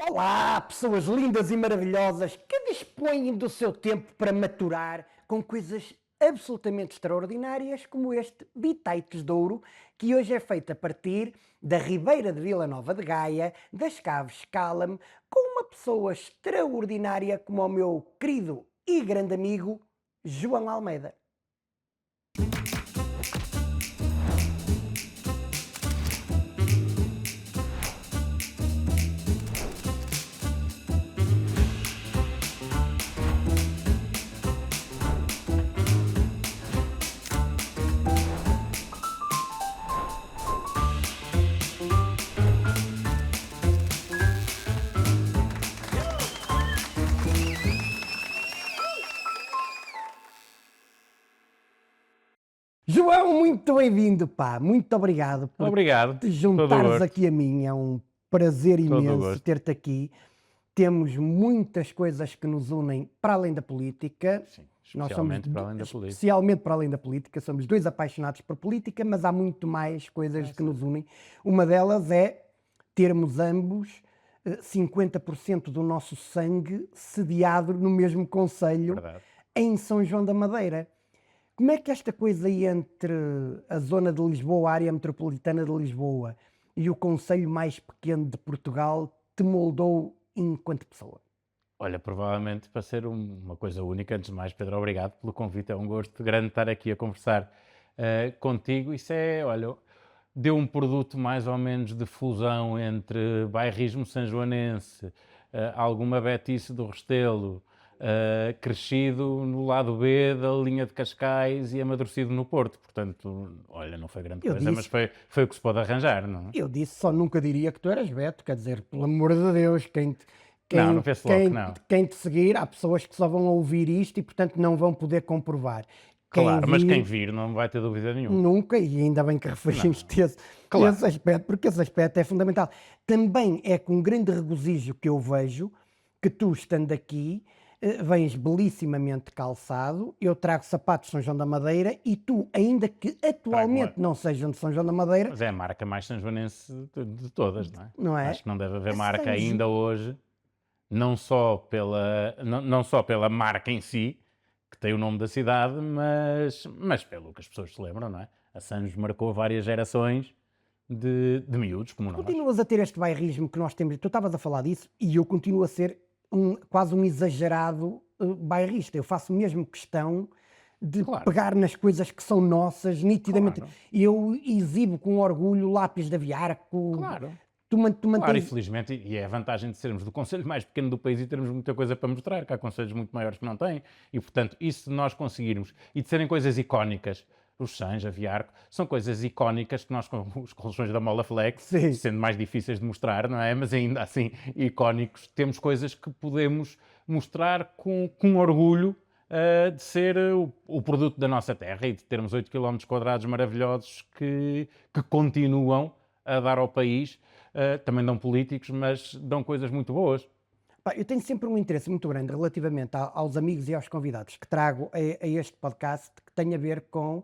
Olá, pessoas lindas e maravilhosas que dispõem do seu tempo para maturar com coisas absolutamente extraordinárias, como este Bitites de Ouro, que hoje é feito a partir da Ribeira de Vila Nova de Gaia, das Caves Cálame, com uma pessoa extraordinária como o meu querido e grande amigo João Almeida. João, muito bem-vindo, pá. Muito obrigado por Obrigado, te todo o juntares gosto, aqui a mim. É um prazer todo o imenso gosto. ter-te aqui. Temos muitas coisas que nos unem para além da política. Sim, Nós somos, especialmente para além da política. especialmente para além da política, somos dois apaixonados por política, mas há muito mais coisas que nos unem. Uma delas é termos ambos 50% do nosso sangue sediado no mesmo concelho, Verdade. em São João da Madeira. Como é que esta coisa aí entre a zona de Lisboa, a área metropolitana de Lisboa, e o concelho mais pequeno de Portugal te moldou enquanto pessoa? Olha, provavelmente para ser uma coisa única, antes de mais, Pedro, obrigado pelo convite. É um gosto grande estar aqui a conversar contigo. Isso é, olha, deu um produto mais ou menos de fusão entre bairrismo sanjoanense, alguma betice do Restelo, crescido no lado B da linha de Cascais e amadurecido no Porto. Portanto, olha, não foi grande Eu coisa, mas disse, foi o que se pode arranjar, não é? eu disse, só nunca diria que tu eras Beto, quer dizer, pelo amor de Deus, Não, não penso logo que não. quem te seguir, há pessoas que só vão ouvir isto e, portanto, não vão poder comprovar. Quem Claro, mas quem vir, vir não vai ter dúvida nenhuma. nunca, e ainda bem que referimos Não, claro. esse aspecto, porque esse aspecto é fundamental. Também é com grande regozijo que eu vejo que tu, estando aqui, vens belissimamente calçado, eu trago sapatos de São João da Madeira e tu, ainda que Trago atualmente uma... não sejam de São João da Madeira, Mas é a marca mais sanjoanense de todas, não é? não é? Acho que não deve haver A marca São ainda hoje, não só pela marca em si, que tem o nome da cidade, mas pelo que as pessoas se lembram, não é? A Sanjos marcou várias gerações de miúdos como Tu nós. continuas a ter este bairrismo que nós temos, tu estavas a falar disso, e eu continuo a ser quase um exagerado bairrista. Eu faço mesmo questão de Claro, pegar nas coisas que são nossas, nitidamente. claro, Eu exibo com orgulho lápis de aviarco. claro. Tu Claro, e mantens. felizmente, e é a vantagem de sermos do conselho mais pequeno do país e termos muita coisa para mostrar, que há conselhos muito maiores que não têm, e portanto, isso de nós conseguirmos, e de serem coisas icónicas, os Sãs, a Viarco, são coisas icónicas que nós, com os colchões da Mola Flex, Sim. sendo mais difíceis de mostrar, não é? Mas ainda assim, icónicos, temos coisas que podemos mostrar com orgulho de ser o produto da nossa terra e de termos 8 km quadrados maravilhosos que continuam a dar ao país. Também dão políticos, mas dão coisas muito boas. Pá, eu tenho sempre um interesse muito grande relativamente aos amigos e aos convidados que trago a este podcast, que tem a ver com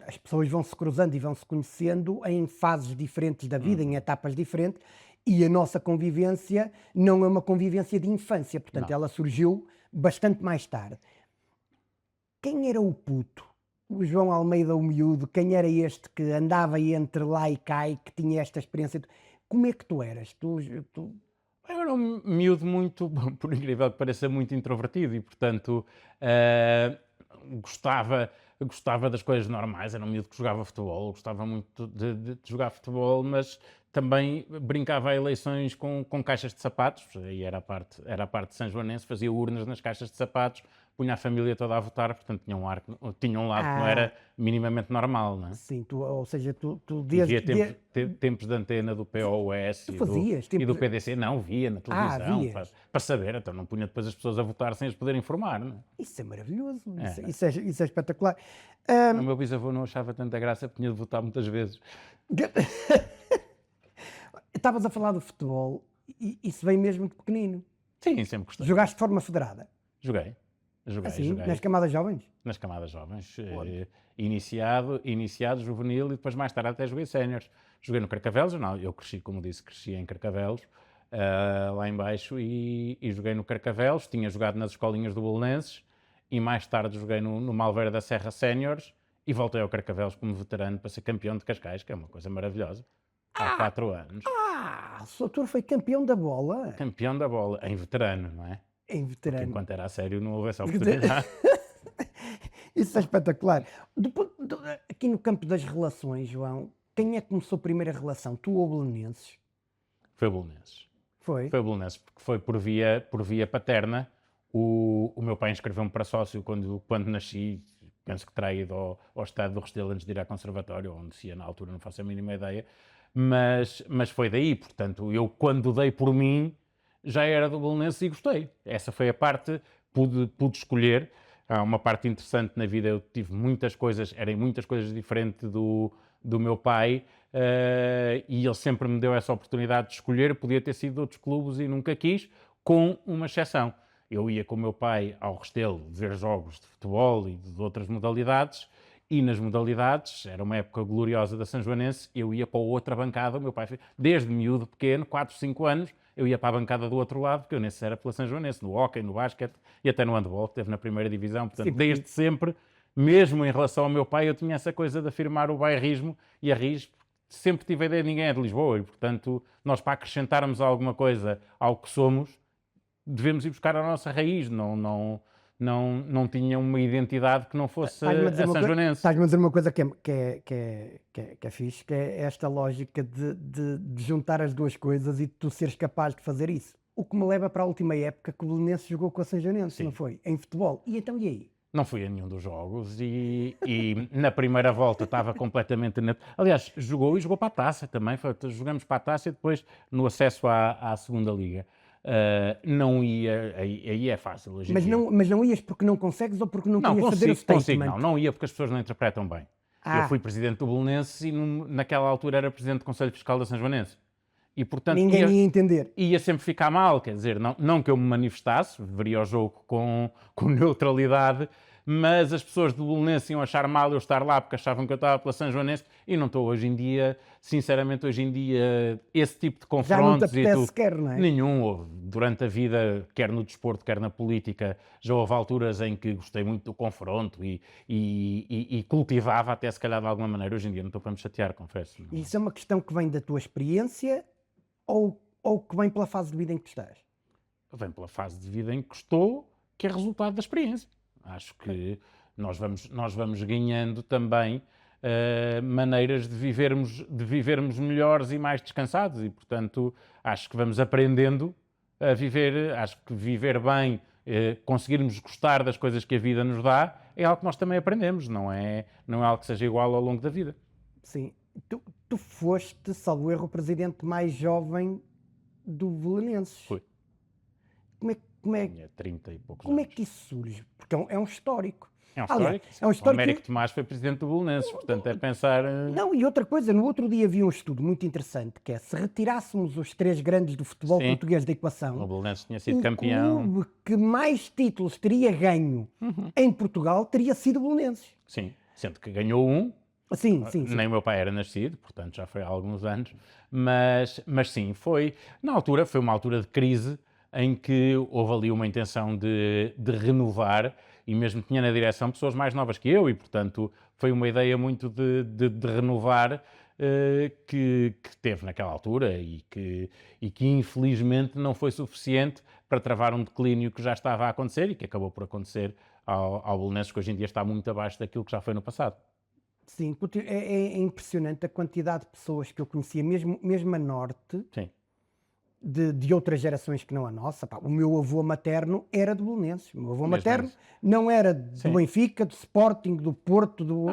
as pessoas vão se cruzando e vão se conhecendo em fases diferentes da vida, em etapas diferentes, e a nossa convivência não é uma convivência de infância, portanto, Não. ela surgiu bastante mais tarde. Quem era o puto? O João Almeida, o miúdo, quem era este que andava entre lá e cá e que tinha esta experiência? Como é que tu eras? Eu era um miúdo muito, por incrível que pareça, muito introvertido e, portanto, gostava das coisas normais. Era um miúdo que jogava futebol, gostava muito de jogar futebol, mas também brincava a eleições com caixas de sapatos. Aí era a parte de São Joanense, fazia urnas nas caixas de sapatos, punha a família toda a votar, portanto tinha um lado que não Ah, era minimamente normal, não é? sim, ou seja, tu E via desde. tempos de antena do POS Tu fazias, e do tipo. PDC. Não, via na televisão, Vias. para saber. Então não punha depois as pessoas a votar sem as poderem informar. Não Isso é maravilhoso, é? isso é espetacular. O meu bisavô não achava tanta graça porque tinha de votar muitas vezes. Estavas a falar do futebol, e isso vem mesmo de pequenino. Sim, sempre gostei. Jogaste de forma federada, Joguei, joguei, assim, nas joguei. camadas jovens? Nas camadas jovens. Onde? Iniciado, juvenil e depois mais tarde até joguei séniores. Joguei no Carcavelos, não, eu cresci, como disse, cresci em Carcavelos. lá em baixo e joguei no Carcavelos, tinha jogado nas escolinhas do Belenenses e mais tarde joguei no Malveira da Serra Séniores e voltei ao Carcavelos como veterano para ser campeão de Cascais, que é uma coisa maravilhosa, há 4 anos. O Soutor foi campeão da bola Campeão da bola, em veterano, não é? em Porque veterano. enquanto era a sério não houve essa oportunidade. Isso é espetacular. Aqui no campo das relações, João, quem é que começou a primeira relação? Tu ou o Belenenses? Foi o Belenenses. Foi? Foi o Belenenses, porque foi por via paterna. O meu pai inscreveu-me para sócio quando nasci, penso que terá ido ao estado do Restelo antes de ir ao conservatório, onde se ia na altura, não faço a mínima ideia, mas foi daí, portanto, eu quando dei por mim, já era do Belenenses e gostei. Essa foi a parte, pude escolher. Há uma parte interessante na vida, eu tive muitas coisas, eram muitas coisas diferentes do meu pai, e ele sempre me deu essa oportunidade de escolher. Podia ter sido de outros clubes e nunca quis, com uma exceção. Eu ia com o meu pai ao Restelo ver jogos de futebol e de outras modalidades, e nas modalidades, era uma época gloriosa da Sanjoanense, eu ia para a outra bancada. O meu pai, desde miúdo pequeno, 4, 5 anos, eu ia para a bancada do outro lado, porque eu nem sequer era pela Sanjoanense, no hóquei, no basquete e até no handball, que teve na primeira divisão. Portanto, Sim, desde sempre, mesmo em relação ao meu pai, eu tinha essa coisa de afirmar o bairrismo e a raiz. Sempre tive a ideia de ninguém é de Lisboa e, portanto, nós para acrescentarmos alguma coisa ao que somos, devemos ir buscar a nossa raiz. Não tinha uma identidade que não fosse a sanjoanense. Estás-me a dizer uma coisa que é fixe, que é esta lógica de juntar as duas coisas e de tu seres capaz de fazer isso. O que me leva para a última época que o Belenenses jogou com a Sanjoanense, não foi? Em futebol. E então, e aí? Não fui a nenhum dos jogos e na primeira volta estava completamente... Aliás, jogou para a taça também. Jogamos para a taça e depois no acesso à segunda liga. Não ia, aí é fácil hoje em dia. Mas não ias porque não consegues ou porque não querias fazer o statement? Não ia porque as pessoas não interpretam bem. Eu fui presidente do Belenenses e naquela altura era presidente do Conselho Fiscal da Sanjoanense. E, portanto, ninguém ia entender. Ia sempre ficar mal, quer dizer, não que eu me manifestasse, veria o jogo com neutralidade, mas as pessoas do Belenenses iam achar mal eu estar lá porque achavam que eu estava pela Sanjoanense e não estou hoje em dia, sinceramente, hoje em dia, esse tipo de confrontos... Já não te apetece sequer, não é? Nenhum houve. Durante a vida, quer no desporto, quer na política, já houve alturas em que gostei muito do confronto e cultivava até se calhar de alguma maneira. Hoje em dia não estou para me chatear, confesso. Não. Isso é uma questão que vem da tua experiência ou que vem pela fase de vida em que tu estás? Vem pela fase de vida em que estou, que é resultado da experiência. Acho que nós vamos ganhando também maneiras de vivermos melhores e mais descansados e, portanto, acho que vamos aprendendo a viver. Acho que viver bem, conseguirmos gostar das coisas que a vida nos dá, é algo que nós também aprendemos, não é algo que seja igual ao longo da vida. Sim. Tu foste, salvo erro, o presidente mais jovem do Belenenses. Fui. Tinha 30 e poucos como anos. É que isso surge? Porque é um histórico. É um histórico. Aliás, O Américo Tomás foi presidente do Belenenses, portanto é pensar... Não, e outra coisa, no outro dia vi um estudo muito interessante, que é, se retirássemos os 3 grandes do futebol português da equação, o Belenenses tinha sido o campeão. clube que mais títulos teria ganho em Portugal teria sido o Belenenses. Sim, sendo que ganhou um. Sim. Nem o meu pai era nascido, portanto já foi há alguns anos, mas sim, na altura, foi uma altura de crise em que houve ali uma intenção de renovar e mesmo tinha na direção pessoas mais novas que eu e, portanto, foi uma ideia muito de renovar que teve naquela altura e que infelizmente não foi suficiente para travar um declínio que já estava a acontecer e que acabou por acontecer ao Belenenses, que hoje em dia está muito abaixo daquilo que já foi no passado. Sim, é impressionante a quantidade de pessoas que eu conhecia, mesmo a norte, Sim. De outras gerações que não a nossa. Pá, o meu avô materno era do Belenenses. O meu avô materno não era do Benfica, do Sporting, do Porto.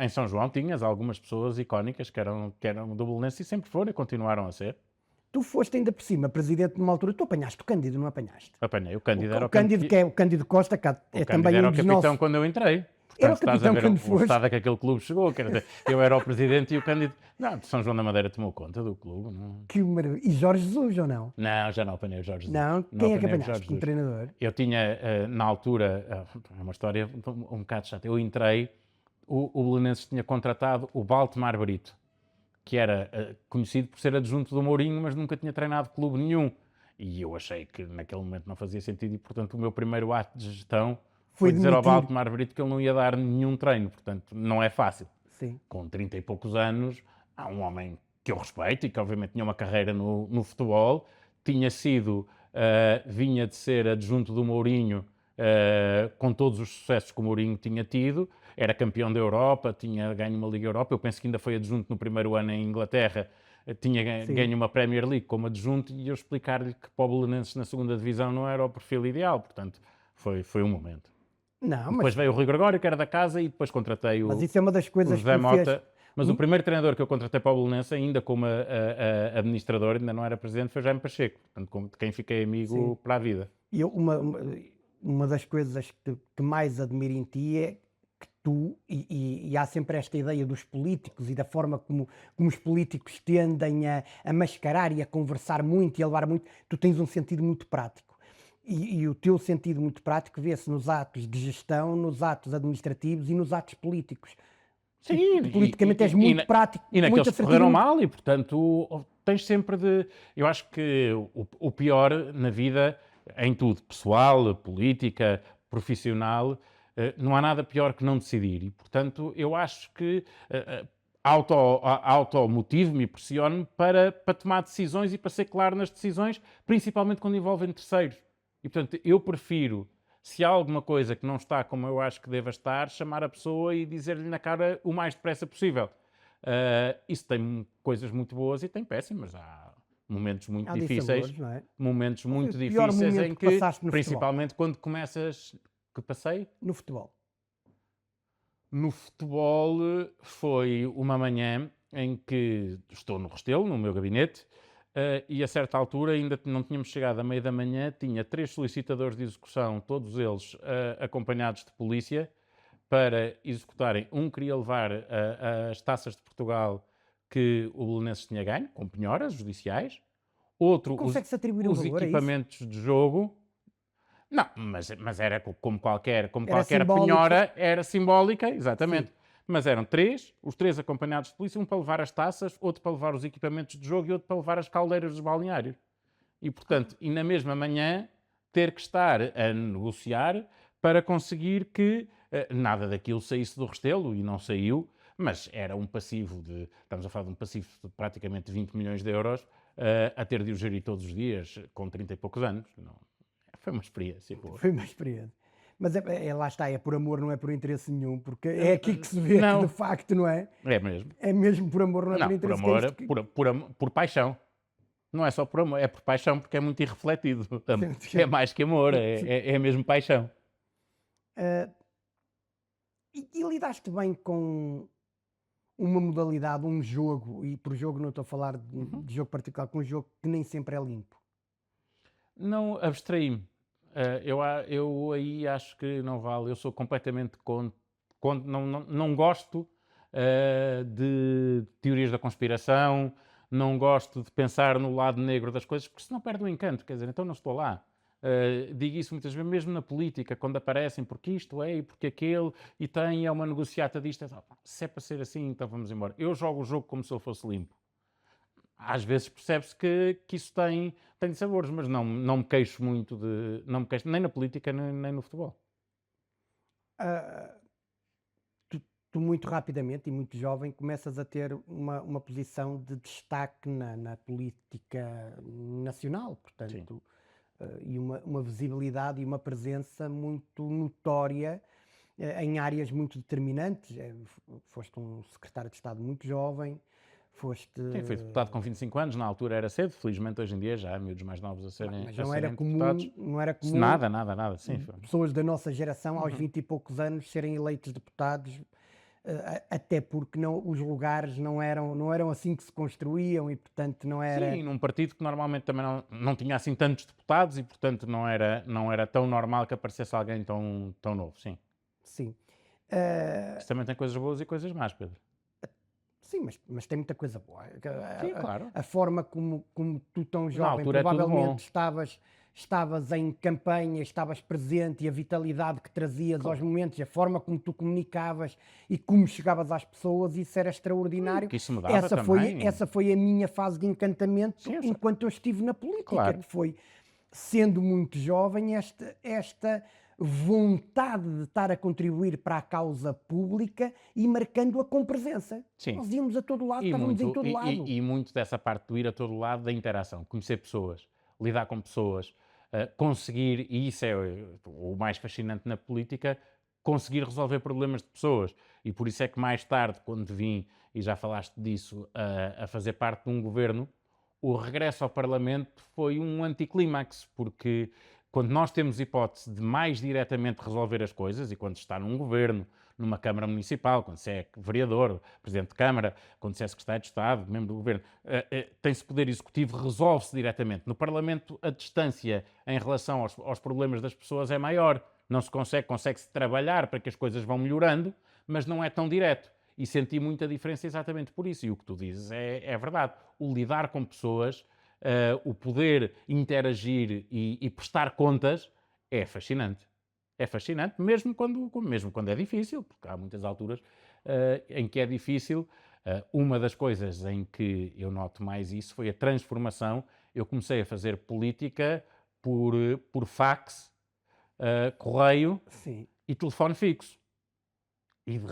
Em São João tinhas algumas pessoas icónicas que eram do Belenenses e sempre foram e continuaram a ser. Tu foste ainda por cima presidente numa altura, tu apanhaste o Cândido, não apanhaste? Apanhei, o Cândido era o Cândido, que é o Cândido Costa, que é também era um dos o capitão nossos... quando eu entrei. Era o Portanto, estás a capitão ver quando o estado a que aquele clube chegou. Quer dizer, eu era o presidente e o Cândido... Não, São João da Madeira tomou conta do clube. Não. Que maravilha. E Jorge Jesus, ou não? Não, já não apanhei o Jorge Jesus. Não? Quem é que apanhaste como treinador? Eu tinha, na altura, é uma história um bocado chata. Eu entrei, o Belenenses tinha contratado o Baltemar Brito, que era conhecido por ser adjunto do Mourinho, mas nunca tinha treinado clube nenhum. E eu achei que naquele momento não fazia sentido e, portanto, o meu primeiro ato de gestão Foi foi dizer ao demitir. Valdemar Brito que ele não ia dar nenhum treino. Portanto, não é fácil. Sim. Com 30 e poucos anos, há um homem que eu respeito e que obviamente tinha uma carreira no futebol, tinha sido, vinha de ser adjunto do Mourinho, com todos os sucessos que o Mourinho tinha tido, era campeão da Europa, tinha ganho uma Liga Europa, eu penso que ainda foi adjunto no primeiro ano em Inglaterra, tinha Sim. ganho uma Premier League como adjunto e eu explicar-lhe que para o Belenenses na segunda divisão não era o perfil ideal, portanto foi um momento. Não, Depois veio o Rui Gregório, que era da casa, e depois contratei mas o isso é uma das o coisas José que me fez. Mota. Mas o primeiro treinador que eu contratei para o Belenenses, ainda como administrador, ainda não era presidente, foi Jaime Pacheco, portanto, de quem fiquei amigo Sim. para a vida. E uma das coisas que mais admiro em ti é que tu, e há sempre esta ideia dos políticos e da forma como os políticos tendem a mascarar e a conversar muito e a levar muito, tu tens um sentido muito prático. E o teu sentido muito prático vê-se nos atos de gestão, nos atos administrativos e nos atos políticos. Sim, Politicamente és muito prático, e muito naqueles que assertivo. correram mal, e portanto tens sempre de. Eu acho que o pior na vida, em tudo, pessoal, política, profissional, não há nada pior que não decidir. E portanto eu acho que automotivo-me e pressiono-me para tomar decisões e para ser claro nas decisões, principalmente quando envolvem terceiros. E portanto eu prefiro. Se há alguma coisa que não está como eu acho que deva estar, chamar a pessoa e dizer-lhe na cara o mais depressa possível. Isso tem coisas muito boas e tem péssimas. Há momentos muito Há difíceis, dissabores, não é? momentos Qual foi o muito pior difíceis momento em que que, passaste no futebol? principalmente quando começas, que passei No futebol. no futebol, foi uma manhã em que estou no Restelo, no meu gabinete, e a certa altura, ainda não tínhamos chegado à meia da manhã, tinha 3 solicitadores de execução, todos eles acompanhados de polícia, para executarem. Um queria levar as taças de Portugal que o Belenenses tinha ganho, com penhoras judiciais. Outro, Consegue-se atribuir um os valor a isso? equipamentos de jogo. Não, mas era como Era qualquer simbólico. penhora, era simbólica, exatamente. Sim. Mas eram 3, os 3 acompanhados de polícia, um para levar as taças, outro para levar os equipamentos de jogo e outro para levar as caldeiras dos balneários. E, portanto, e na mesma manhã, ter que estar a negociar para conseguir que nada daquilo saísse do Restelo, e não saiu, mas era um passivo de, estamos a falar de um passivo de praticamente 20 milhões de euros, a ter de o gerir todos os dias, com 30 e poucos anos. Não, foi uma experiência boa. Foi uma experiência. Mas lá está, é por amor, não é por interesse nenhum, porque é aqui que se vê Não. que de facto, não é? É mesmo. É mesmo por amor, não é por Não, por interesse. amor, que é isto que- por paixão. Não é só por amor, é por paixão, porque é muito irrefletido. Sim. É mais que amor, é mesmo paixão. E lidaste bem com uma modalidade, um jogo, e por jogo não estou a falar de jogo particular, com um jogo que nem sempre é limpo. Não, abstraí-me. Eu aí acho que não vale. Eu sou completamente não gosto de teorias da conspiração, não gosto de pensar no lado negro das coisas, porque senão perde o encanto. Quer dizer, então não estou lá. Digo isso muitas vezes, mesmo na política, quando aparecem, porque isto é e porque aquele, e tem, é uma negociata disto. Se é para ser assim, então vamos embora. Eu jogo o jogo como se ele fosse limpo. Às vezes percebe-se que isso tem sabores, mas não me queixo muito não me queixo nem na política nem no futebol. Tu muito rapidamente e muito jovem começas a ter uma posição de destaque na política nacional, portanto, e uma visibilidade e uma presença muito notória em áreas muito determinantes. Foste um secretário de Estado muito jovem, foste... Sim, fui deputado com 25 anos, na altura era cedo, felizmente hoje em dia já há miúdos mais novos a serem, Mas a não serem era comum, deputados. não era comum Nada, sim. pessoas da nossa geração aos 20 e poucos anos serem eleitos deputados, até porque os lugares não eram assim que se construíam e portanto não era... Sim, num partido que normalmente também não tinha assim tantos deputados e portanto não era tão normal que aparecesse alguém tão novo, sim. Sim. Isso também tem coisas boas e coisas más, Pedro. Sim, mas tem muita coisa boa. Sim, claro. A forma como tu tão Na jovem altura é tudo bom. provavelmente estavas em campanha, estavas presente e a vitalidade que trazias aos momentos, a forma como tu comunicavas e como chegavas às pessoas, isso era extraordinário. Que isso me dava também. Essa foi a minha fase de encantamento Sim, enquanto eu estive na política, claro. que foi, sendo muito jovem, esta vontade de estar a contribuir para a causa pública e marcando-a com presença. Sim. Nós íamos a todo lado, estávamos em todo lado. E muito dessa parte do ir a todo lado da interação, conhecer pessoas, lidar com pessoas, conseguir, e isso é o mais fascinante na política, conseguir resolver problemas de pessoas. E por isso é que mais tarde, quando vim, e já falaste disso, a fazer parte de um governo, o regresso ao Parlamento foi um anticlímax, porque quando nós temos hipótese de mais diretamente resolver as coisas, e quando se está num governo, numa Câmara Municipal, quando se é vereador, Presidente de Câmara, quando se é Secretário de Estado, membro do Governo, tem-se poder executivo, resolve-se diretamente. No Parlamento, a distância em relação aos problemas das pessoas é maior. Não se consegue-se trabalhar para que as coisas vão melhorando, mas não é tão direto. E senti muita diferença exatamente por isso. E o que tu dizes é verdade. O lidar com pessoas, o poder interagir e prestar contas é fascinante. É fascinante, mesmo quando é difícil, porque há muitas alturas em que é difícil. Uma das coisas em que eu noto mais isso foi a transformação. Eu comecei a fazer política por fax, correio Sim. e telefone fixo. E de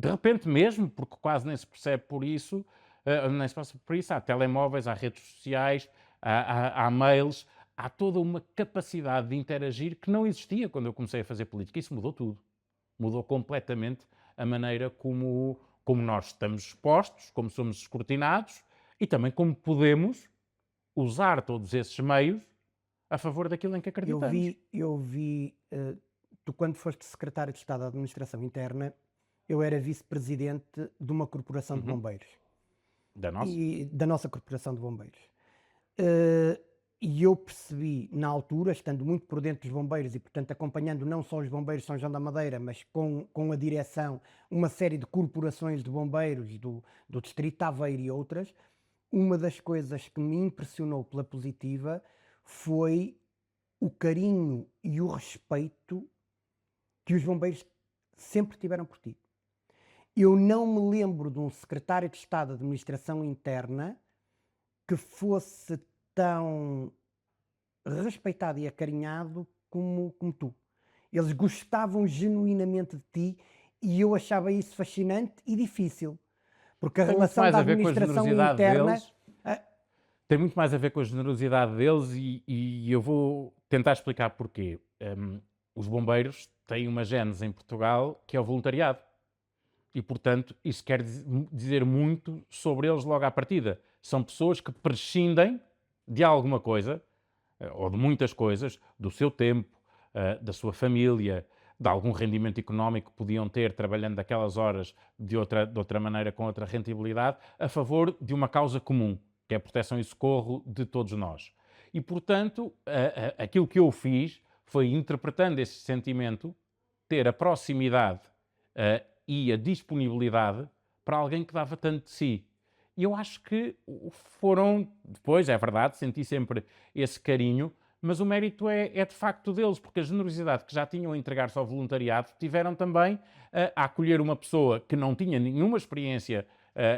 repente mesmo, porque quase nem se percebe por isso, nem se passa por isso, há telemóveis, há redes sociais, há mails, há toda uma capacidade de interagir que não existia quando eu comecei a fazer política. Isso mudou tudo. Mudou completamente a maneira como nós estamos expostos, como somos escrutinados e também como podemos usar todos esses meios a favor daquilo em que acreditamos. Tu quando foste secretário de Estado da Administração Interna, eu era vice-presidente de uma corporação de bombeiros. Da nossa? E da nossa corporação de bombeiros. E eu percebi, na altura, estando muito por dentro dos bombeiros e, portanto, acompanhando não só os bombeiros de São João da Madeira, mas com a direção, uma série de corporações de bombeiros do Distrito de Aveiro e outras, uma das coisas que me impressionou pela positiva foi o carinho e o respeito que os bombeiros sempre tiveram por ti. Eu não me lembro de um secretário de Estado de Administração Interna que fosse tão respeitado e acarinhado como tu. Eles gostavam genuinamente de ti e eu achava isso fascinante e difícil. Porque a relação da administração interna... Tem muito mais a ver com a generosidade deles e eu vou tentar explicar porquê. Os bombeiros têm uma gênese em Portugal que é o voluntariado. E, portanto, isso quer dizer muito sobre eles logo à partida. São pessoas que prescindem de alguma coisa, ou de muitas coisas, do seu tempo, da sua família, de algum rendimento económico que podiam ter trabalhando aquelas horas de outra maneira, com outra rentabilidade, a favor de uma causa comum, que é a proteção e socorro de todos nós. E, portanto, aquilo que eu fiz foi, interpretando esse sentimento, ter a proximidade e a disponibilidade para alguém que dava tanto de si. E eu acho que foram, depois, é verdade, senti sempre esse carinho, mas o mérito é de facto deles, porque a generosidade que já tinham a entregar-se ao voluntariado tiveram também a acolher uma pessoa que não tinha nenhuma experiência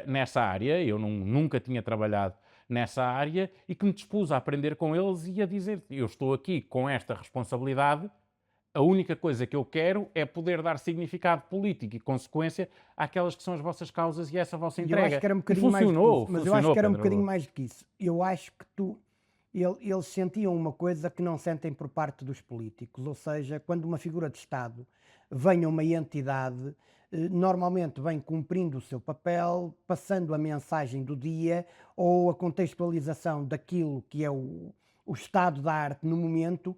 nessa área, eu nunca tinha trabalhado nessa área, e que me dispus a aprender com eles e a dizer: eu estou aqui com esta responsabilidade, a única coisa que eu quero é poder dar significado político e consequência àquelas que são as vossas causas e essa vossa entrega. Eu acho que era um bocadinho mais do que isso, mas eu acho que era um bocadinho mais do que isso. Eu acho que eles sentiam uma coisa que não sentem por parte dos políticos, ou seja, quando uma figura de Estado vem a uma entidade, normalmente vem cumprindo o seu papel, passando a mensagem do dia ou a contextualização daquilo que é o estado da arte no momento,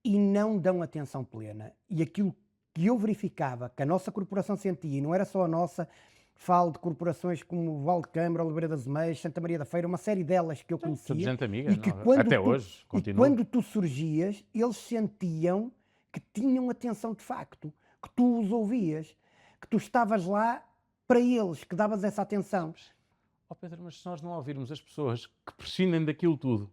e não dão atenção plena. E aquilo que eu verificava, que a nossa corporação sentia, e não era só a nossa, falo de corporações como Valdecâmara, Oliveira das Meias, Santa Maria da Feira, uma série delas que eu conhecia. Gente amiga, e que até hoje continua. E quando tu surgias, eles sentiam que tinham atenção de facto, que tu os ouvias, que tu estavas lá para eles, que davas essa atenção. Oh Pedro, mas se nós não ouvirmos as pessoas que prescindem daquilo tudo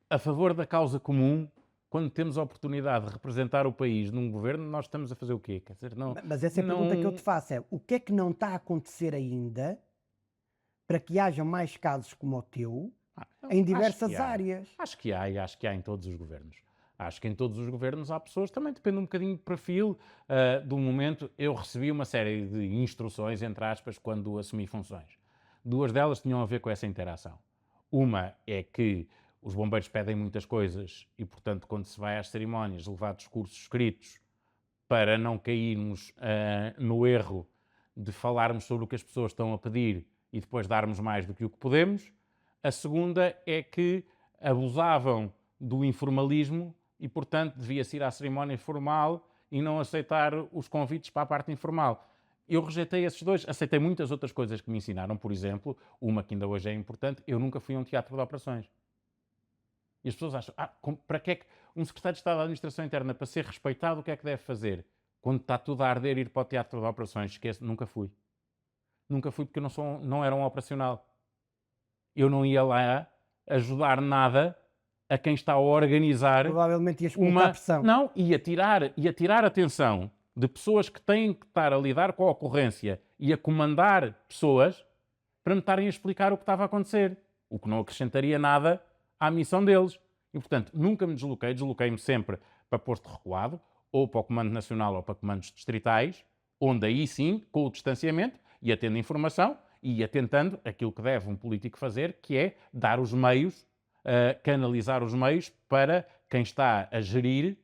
a favor da causa comum, quando temos a oportunidade de representar o país num governo, nós estamos a fazer o quê? Quer dizer, não, Mas essa é a pergunta que eu te não, faço, é o que é que não está a acontecer ainda para que haja mais casos como o teu em acho que diversas há. áreas? Acho que há e acho que há em todos os governos. Acho que em todos os governos há pessoas, também depende um bocadinho do perfil do momento. Eu recebi uma série de instruções, entre aspas, quando assumi funções. Duas delas tinham a ver com essa interação. Uma é que os bombeiros pedem muitas coisas e, portanto, quando se vai às cerimónias, levar discursos escritos para não cairmos no erro de falarmos sobre o que as pessoas estão a pedir e depois darmos mais do que o que podemos. A segunda é que abusavam do informalismo e, portanto, devia-se ir à cerimónia formal e não aceitar os convites para a parte informal. Eu rejeitei esses dois, aceitei muitas outras coisas que me ensinaram. Por exemplo, uma que ainda hoje é importante, eu nunca fui a um teatro de operações. E as pessoas acham, para que é que um secretário de Estado da Administração Interna, para ser respeitado, o que é que deve fazer? Quando está tudo a arder, ir para o teatro de operações, esquece, nunca fui. Nunca fui porque eu não era um operacional. Eu não ia lá ajudar nada a quem está a organizar Provavelmente ias colocar uma... pressão. Não, ia tirar a atenção de pessoas que têm que estar a lidar com a ocorrência e a comandar pessoas para me estarem a explicar o que estava a acontecer, o que não acrescentaria nada à missão deles. E, portanto, nunca me desloquei-me sempre para posto recuado, ou para o Comando Nacional ou para comandos distritais, onde aí sim, com o distanciamento, ia tendo informação e ia tentando aquilo que deve um político fazer, que é dar os meios, canalizar os meios para quem está a gerir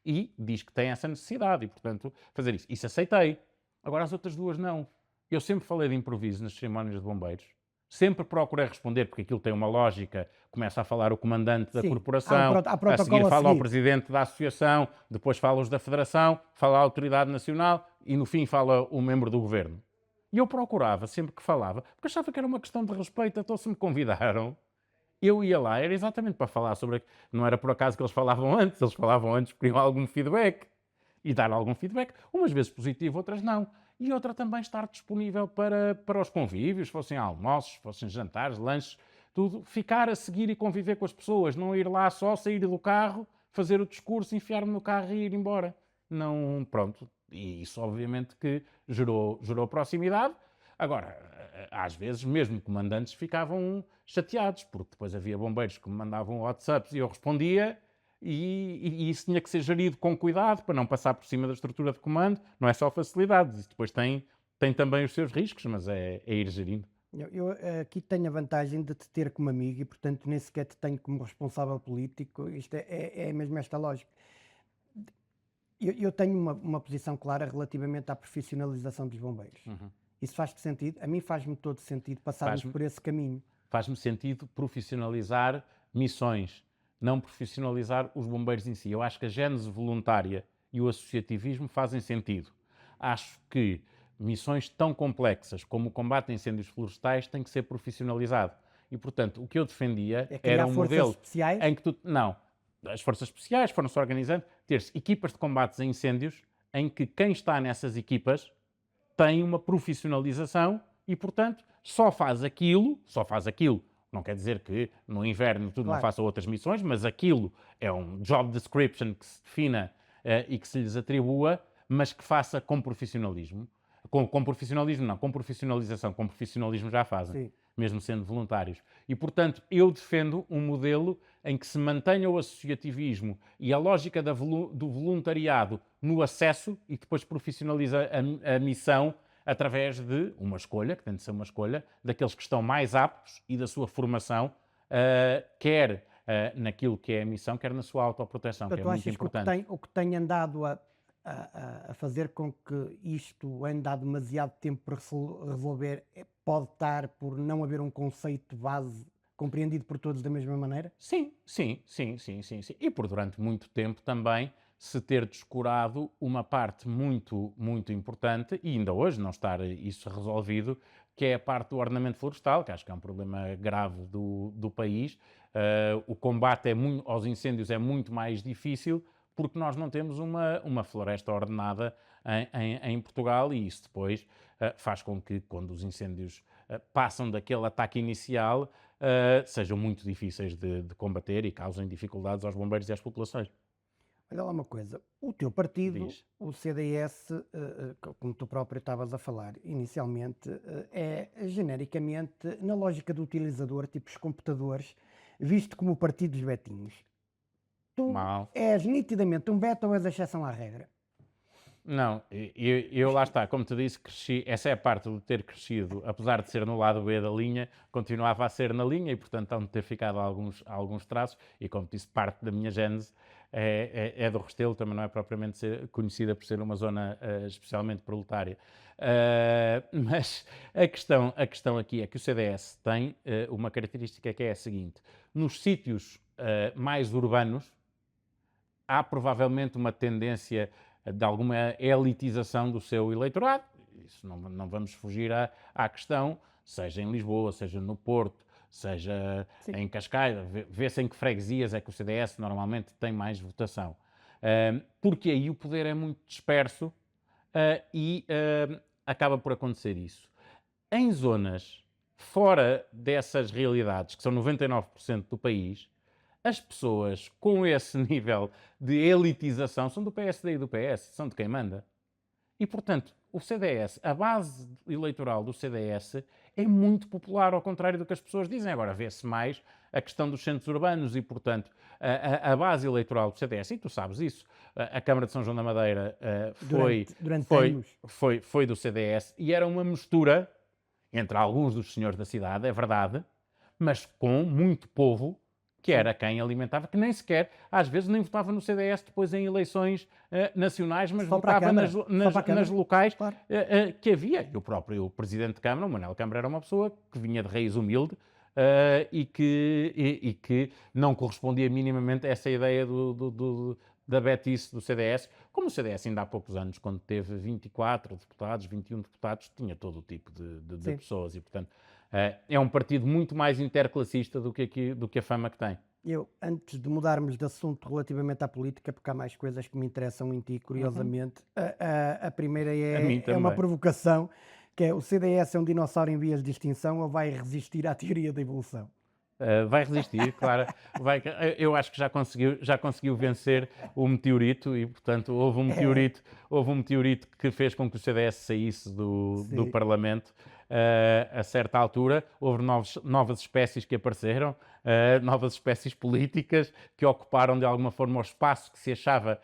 e diz que tem essa necessidade e, portanto, fazer isso. Isso aceitei. Agora, as outras duas não. Eu sempre falei de improviso nas cerimónias de bombeiros. Sempre procurei responder, porque aquilo tem uma lógica. Começa a falar o comandante da Sim, corporação, há a seguir protocolo a fala o seguir. presidente da associação, depois fala os da federação, fala a autoridade nacional e, no fim, fala o membro do governo. E eu procurava, sempre que falava, porque achava que era uma questão de respeito, então se me convidaram, eu ia lá, era exatamente para falar sobre... Não era por acaso que eles falavam antes porque queriam algum feedback. E dar algum feedback, umas vezes positivo, outras não. E outra também estar disponível para os convívios, fossem almoços, fossem jantares, lanches, tudo. Ficar a seguir e conviver com as pessoas, não ir lá só, sair do carro, fazer o discurso, enfiar-me no carro e ir embora. Não, pronto. E isso obviamente que gerou proximidade. Agora, às vezes mesmo comandantes ficavam chateados, porque depois havia bombeiros que me mandavam WhatsApps e eu respondia, e isso tinha que ser gerido com cuidado para não passar por cima da estrutura de comando. Não é só facilidades, isso depois tem também os seus riscos, mas é ir gerindo. Eu aqui tenho a vantagem de te ter como amigo e, portanto, nem sequer te tenho como responsável político. Isto é mesmo esta lógica. Eu tenho uma posição clara relativamente à profissionalização dos bombeiros. Isso faz-te sentido? A mim faz-me todo sentido passarmos Faz-me. por esse caminho. Faz-me sentido profissionalizar missões, não profissionalizar os bombeiros em si. Eu acho que a gênese voluntária e o associativismo fazem sentido. Acho que missões tão complexas como o combate a incêndios florestais têm que ser profissionalizado. E, portanto, o que eu defendia É era criar um forças modelo especiais? em que tu... Não. As forças especiais foram-se organizando, ter-se equipas de combates a incêndios em que quem está nessas equipas tem uma profissionalização e, portanto, só faz aquilo. Não quer dizer que no inverno tudo não Claro. faça outras missões, mas aquilo é um job description que se defina e que se lhes atribua, mas que faça com profissionalismo. Com profissionalismo não, com profissionalização, com profissionalismo já fazem, Sim. mesmo sendo voluntários. E, portanto, eu defendo um modelo em que se mantenha o associativismo e a lógica do voluntariado no acesso e depois profissionaliza a missão através de uma escolha, que tem de ser uma escolha, daqueles que estão mais aptos e da sua formação, quer naquilo que é a missão, quer na sua autoproteção, que é Tu muito achas que importante. o que tem andado a fazer com que isto ande há demasiado tempo para resolver pode estar por não haver um conceito base compreendido por todos da mesma maneira? Sim. E por durante muito tempo também se ter descurado uma parte muito, muito importante, e ainda hoje não estar isso resolvido, que é a parte do ordenamento florestal, que acho que é um problema grave do país. O combate aos incêndios é muito mais difícil porque nós não temos uma floresta ordenada em Portugal, e isso depois faz com que, quando os incêndios passam daquele ataque inicial, sejam muito difíceis de combater e causem dificuldades aos bombeiros e às populações. Olha lá uma coisa, o teu partido, Diz. o CDS, como tu próprio estavas a falar inicialmente, é genericamente na lógica do utilizador, tipo os computadores, visto como o partido dos betinhos. Tu Mal. és nitidamente um beto ou és a exceção à regra? Não, eu lá está, como te disse, cresci, essa é a parte de ter crescido, apesar de ser no lado B da linha, continuava a ser na linha e, portanto, hão de ter ficado alguns traços, e como te disse, parte da minha gênese é do Restelo, também não é propriamente conhecida por ser uma zona especialmente proletária. Mas a questão aqui é que o CDS tem uma característica que é a seguinte: nos sítios mais urbanos, há provavelmente uma tendência de alguma elitização do seu eleitorado. Isso não vamos fugir à questão, seja em Lisboa, seja no Porto, seja Sim. em Cascais, vê-se em que freguesias é que o CDS normalmente tem mais votação. Porque aí o poder é muito disperso e acaba por acontecer isso. Em zonas fora dessas realidades, que são 99% do país, as pessoas com esse nível de elitização são do PSD e do PS, são de quem manda. E, portanto, o CDS, a base eleitoral do CDS é muito popular, ao contrário do que as pessoas dizem. Agora, vê-se mais a questão dos centros urbanos e, portanto, a base eleitoral do CDS, e tu sabes isso, a Câmara de São João da Madeira Durante anos. foi do CDS e era uma mistura entre alguns dos senhores da cidade, é verdade, mas com muito povo que era quem alimentava, que nem sequer, às vezes, nem votava no CDS depois em eleições nacionais, mas Só para a votava Câmara. Só para a nas Câmara. locais Claro. que havia. E o próprio Presidente de Câmara, o Manuel Câmara, era uma pessoa que vinha de raiz humilde e que não correspondia minimamente a essa ideia da betice do CDS, como o CDS ainda há poucos anos, quando teve 24 deputados, 21 deputados, tinha todo o tipo de pessoas e, portanto, é um partido muito mais interclassista do que a fama que tem. Eu, antes de mudarmos de assunto relativamente à política, porque há mais coisas que me interessam em ti, curiosamente, a primeira A mim é uma também. provocação, que é: o CDS é um dinossauro em vias de extinção ou vai resistir à teoria da evolução? Vai resistir, claro. Eu acho que já conseguiu vencer o meteorito e, portanto, houve um meteorito que fez com que o CDS saísse do Sim. Parlamento a certa altura. Houve novas espécies que apareceram, novas espécies políticas que ocuparam de alguma forma o espaço que se achava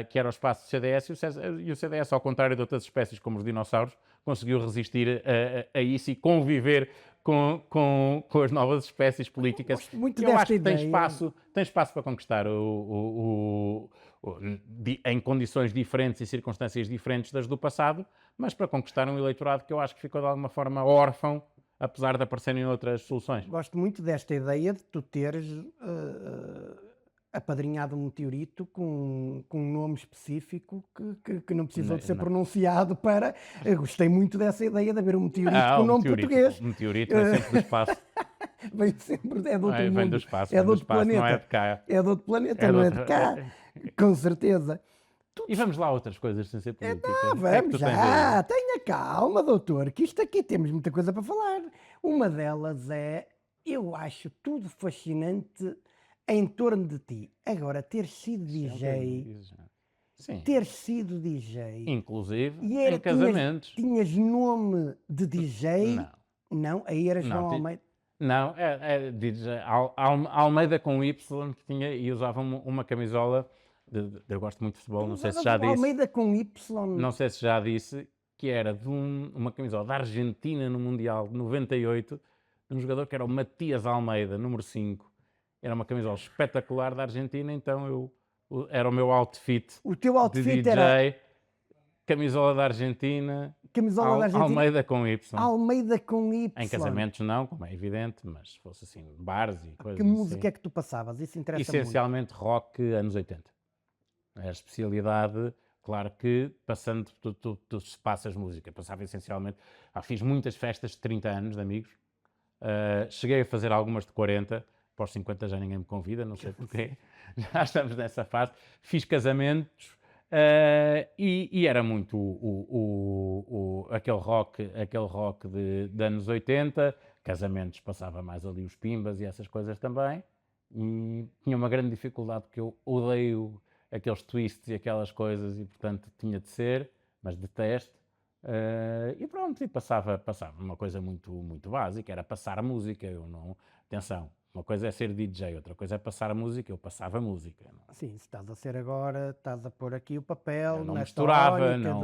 que era o espaço do CDS, e o CDS, ao contrário de outras espécies como os dinossauros, conseguiu resistir a isso e conviver com as novas espécies políticas. Gosto muito E eu desta acho que tem ideia. espaço para conquistar em condições diferentes e circunstâncias diferentes das do passado, mas para conquistar um eleitorado que eu acho que ficou de alguma forma órfão, apesar de aparecerem outras soluções. Gosto muito desta ideia de tu teres apadrinhado um meteorito com um nome específico que não precisou de ser Não. pronunciado para. Eu gostei muito dessa ideia de haver um meteorito Ah, com o nome português. O meteorito é sempre do espaço. Vem sempre, é de outro Vem mundo, do espaço, é vem de do outro espaço, não é planeta. de cá. É de outro planeta, É de não é outro- de cá, com certeza. E vamos lá a outras coisas sem ser política. Ah, O que é que vamos tu tens já, aí? tenha calma, doutor, que isto aqui temos muita coisa para falar. Uma delas é: eu acho tudo fascinante em torno de ti. Agora, ter sido DJ, Sim. ter sido DJ, Inclusive e em casamentos. tinhas nome de DJ? Não. Não, aí era João Não, Almeida. Não, é DJ Almeida com Y que tinha e usava uma camisola. Eu gosto muito de futebol, não sei se já João disse. Almeida com Y. Não sei se já disse que era de uma camisola da Argentina no Mundial de 98, de um jogador que era o Matias Almeida, número 5. Era uma camisola espetacular da Argentina, então era o meu outfit O teu de outfit era DJ, camisola da Argentina, camisola da Argentina, Almeida com Y. Almeida com Y. Em casamentos não, como é evidente, mas se fosse assim, bares e coisas Que música assim. é que tu passavas? Isso interessa muito. Essencialmente rock anos 80. É a especialidade, claro que passando, tu se passas música, passava essencialmente, fiz muitas festas de 30 anos de amigos, cheguei a fazer algumas de 40, para os 50 já ninguém me convida, não sei porquê, já estamos nessa fase, fiz casamentos e era muito aquele rock de anos 80, casamentos passava mais ali os pimbas e essas coisas também, e tinha uma grande dificuldade porque eu odeio aqueles twists e aquelas coisas e portanto tinha de ser, mas detesto. E pronto, e passava uma coisa muito básica, era passar a música, eu não, atenção, uma coisa é ser DJ, outra coisa é passar a música, eu passava a música. Sim, se estás a ser agora, estás a pôr aqui o papel Eu não na misturava, tónica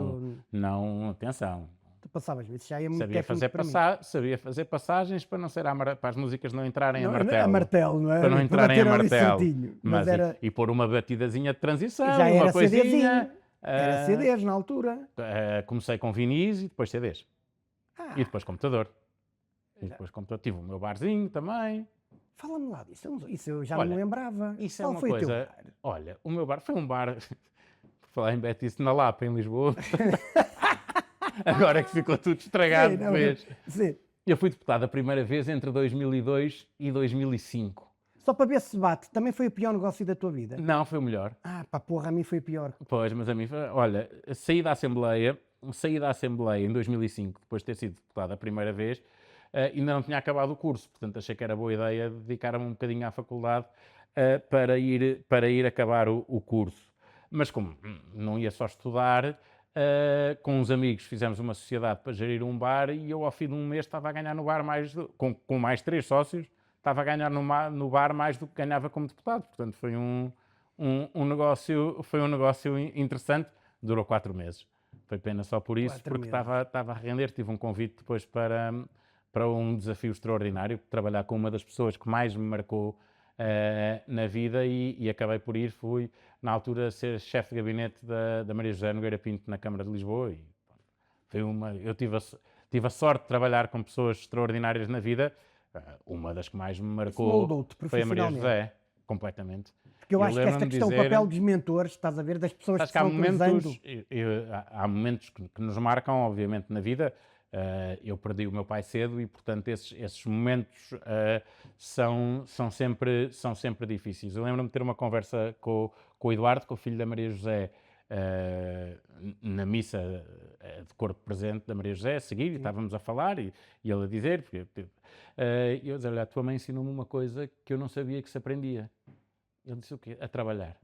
não, atenção. Tu passavas isso, já é muito Sabia fazer, técnico para mim. sabia fazer passagens para não ser para as músicas não entrarem a Não, martelo. a martelo, não é? Para não Para entrarem a bater ali martelo. certinho. Mas era, e pôr uma batidazinha de transição, já uma era coisinha. CDzinho. Era CDs na altura. Comecei com vinis e depois CDs. Ah, E depois computador. E depois computador. Tive o meu barzinho também. fala-me lá disso. Isso eu já Olha, não lembrava. Isso é Qual uma foi o teu coisa. bar? Olha, o meu bar foi um bar. Por falar em Betis na Lapa, em Lisboa. Agora que ficou tudo estragado de vez. Sim. Eu fui deputado a primeira vez entre 2002 e 2005. Só para ver se bate, também foi o pior negócio da tua vida? Não, foi o melhor. Ah, pá, porra, a mim foi o pior. Pois, mas a mim, olha, saí da Assembleia em 2005, depois de ter sido deputado a primeira vez, ainda não tinha acabado o curso, portanto achei que era boa ideia dedicar-me um bocadinho à faculdade para ir acabar o curso. Mas como não ia só estudar, com uns amigos fizemos uma sociedade para gerir um bar e eu ao fim de um mês estava a ganhar no bar com mais 3 sócios, estava a ganhar no bar mais do que ganhava como deputado, portanto foi um negócio interessante, durou 4 meses. Foi pena só por isso, porque estava a render. Tive um convite depois para um desafio extraordinário, trabalhar com uma das pessoas que mais me marcou na vida e acabei por ir. Fui, na altura, ser chefe de gabinete da Maria José Nogueira Pinto na Câmara de Lisboa. E eu tive a sorte de trabalhar com pessoas extraordinárias na vida. Uma das que mais me marcou foi a Maria José, completamente. Porque eu acho que esta questão, o papel dos mentores, estás a ver, das pessoas que vão cruzando... Há momentos que nos marcam, obviamente, na vida. Eu perdi o meu pai cedo e, portanto, esses momentos são sempre difíceis. Eu lembro-me de ter uma conversa com o Eduardo, com o filho da Maria José, na missa de corpo presente da Maria José, a seguir, e estávamos a falar, e ele a dizer, e eu dizia, olha, a tua mãe ensinou-me uma coisa que eu não sabia que se aprendia. Ele disse o quê? A trabalhar.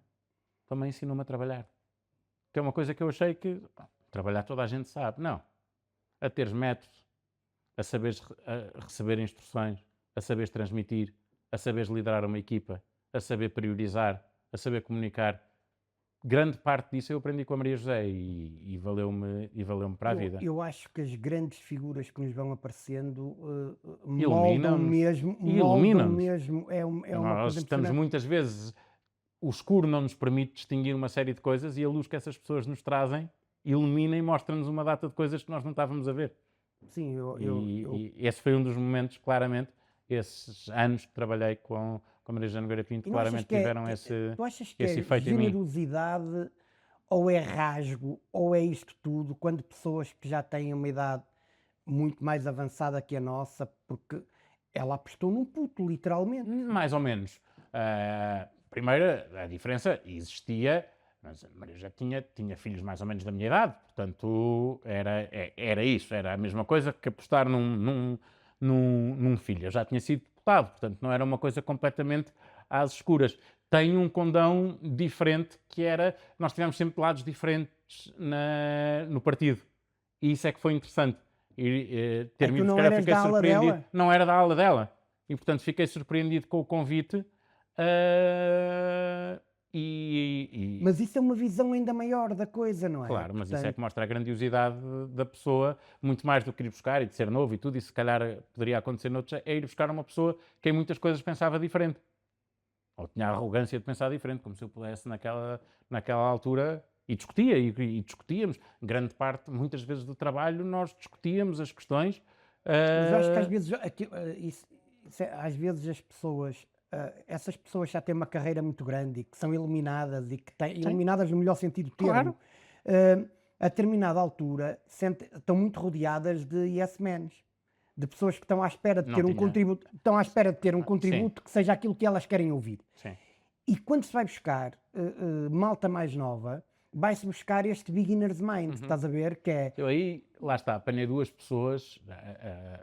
Tua mãe ensinou-me a trabalhar. Que é uma coisa que eu achei que trabalhar toda a gente sabe. Não. A teres métodos, a saberes receber instruções, a saberes transmitir, a saberes liderar uma equipa, a saber priorizar, a saber comunicar. Grande parte disso eu aprendi com a Maria José e valeu-me para a vida. Eu acho que as grandes figuras que nos vão aparecendo moldam mesmo. É uma Nós coisa estamos muitas vezes... O escuro não nos permite distinguir uma série de coisas e a luz que essas pessoas nos trazem ilumina e mostra-nos uma data de coisas que nós não estávamos a ver. Sim, e esse foi um dos momentos, claramente, esses anos que trabalhei com a Maria José Nogueira Pinto, claramente tiveram esse efeito em mim. Tu achas que é generosidade ou é rasgo ou é isto tudo quando pessoas que já têm uma idade muito mais avançada que a nossa, porque ela apostou num puto, literalmente? Mais ou menos. Primeiro, a diferença existia, mas a Maria já tinha filhos mais ou menos da minha idade, portanto era isso, era a mesma coisa que apostar num filho. Eu já tinha sido deputado, portanto não era uma coisa completamente às escuras. Tem um condão diferente, que era, nós tivemos sempre lados diferentes no partido, e isso é que foi interessante. Ter-me ido, fiquei surpreendido. Não era da ala dela, e portanto fiquei surpreendido com o convite. Mas isso é uma visão ainda maior da coisa, não é? Claro, mas isso é que mostra a grandiosidade da pessoa, muito mais do que ir buscar e de ser novo e tudo, e se calhar poderia acontecer noutros, é ir buscar uma pessoa que em muitas coisas pensava diferente. Ou tinha a arrogância de pensar diferente, como se eu pudesse naquela altura, e discutia, e discutíamos. Grande parte, muitas vezes do trabalho, nós discutíamos as questões. Mas eu acho que às vezes as pessoas... essas pessoas já têm uma carreira muito grande e que são eliminadas e que eliminadas no melhor sentido do termo, claro. A determinada altura estão muito rodeadas de yes men, de pessoas que estão à espera de ter um contributo, que seja aquilo que elas querem ouvir. Sim. E quando se vai buscar malta mais nova, vai-se buscar este beginner's mind, estás a ver? Que é, Eu aí, lá está, apanhei duas pessoas,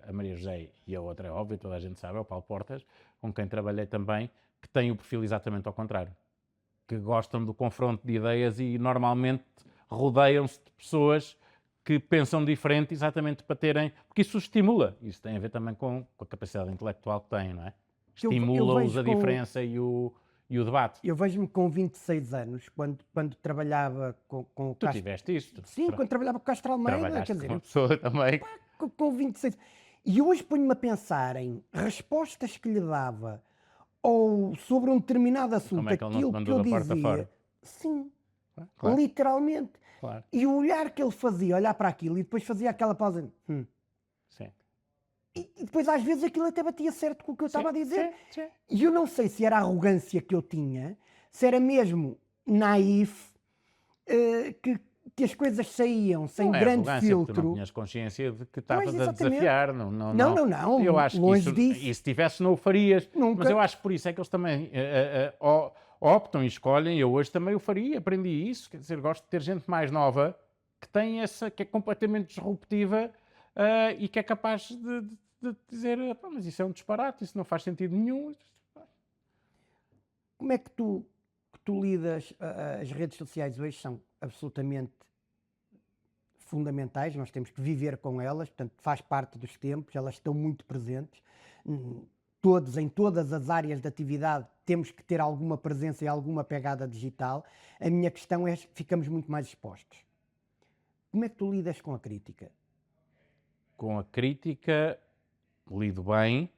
a Maria José e a outra, é óbvio, toda a gente sabe, é o Paulo Portas, com quem trabalhei também, que têm o perfil exatamente ao contrário. Que gostam do confronto de ideias e normalmente rodeiam-se de pessoas que pensam diferente exatamente para terem... Porque isso os estimula. Isso tem a ver também com a capacidade intelectual que têm, não é? que eu Estimula-os vejo a diferença e o debate. eu vejo-me com 26 anos, quando trabalhava com o Tu Castro. tiveste isto. Sim, quando trabalhava com o Castro Almeida, quer Trabalhaste dizer, com uma pessoa também. com 26. E hoje ponho-me a pensar em respostas que lhe dava ou sobre um determinado assunto, Como é que ele não te aquilo que mandou eu da porta dizia. fora? Sim, Claro, literalmente. claro. E o olhar que ele fazia, olhar para aquilo e depois fazia aquela pausa. Sim. E depois às vezes aquilo até batia certo com o que eu estava a dizer. Sim. E eu não sei se era a arrogância que eu tinha, se era mesmo naif, que as coisas saíam sem Não é grande arrogância, porque tu não filtro. tinhas consciência de que Pois, estavas a exatamente. desafiar. Não, Eu acho que longe isso, disso. e se tivesse não o farias. Nunca. Mas eu acho que por isso é que eles também optam e escolhem. Eu hoje também o faria, aprendi isso. Quer dizer, gosto de ter gente mais nova que tem essa, que é completamente disruptiva e que é capaz de dizer, "Pá, mas isso é um disparate, isso não faz sentido nenhum." Como é que tu lidas? As redes sociais hoje são absolutamente fundamentais, nós temos que viver com elas, portanto, faz parte dos tempos, elas estão muito presentes. Todos, em todas as áreas de atividade, temos que ter alguma presença e alguma pegada digital. A minha questão é: ficamos muito mais expostos. Como é que tu lidas com a crítica? Com a crítica, lido bem.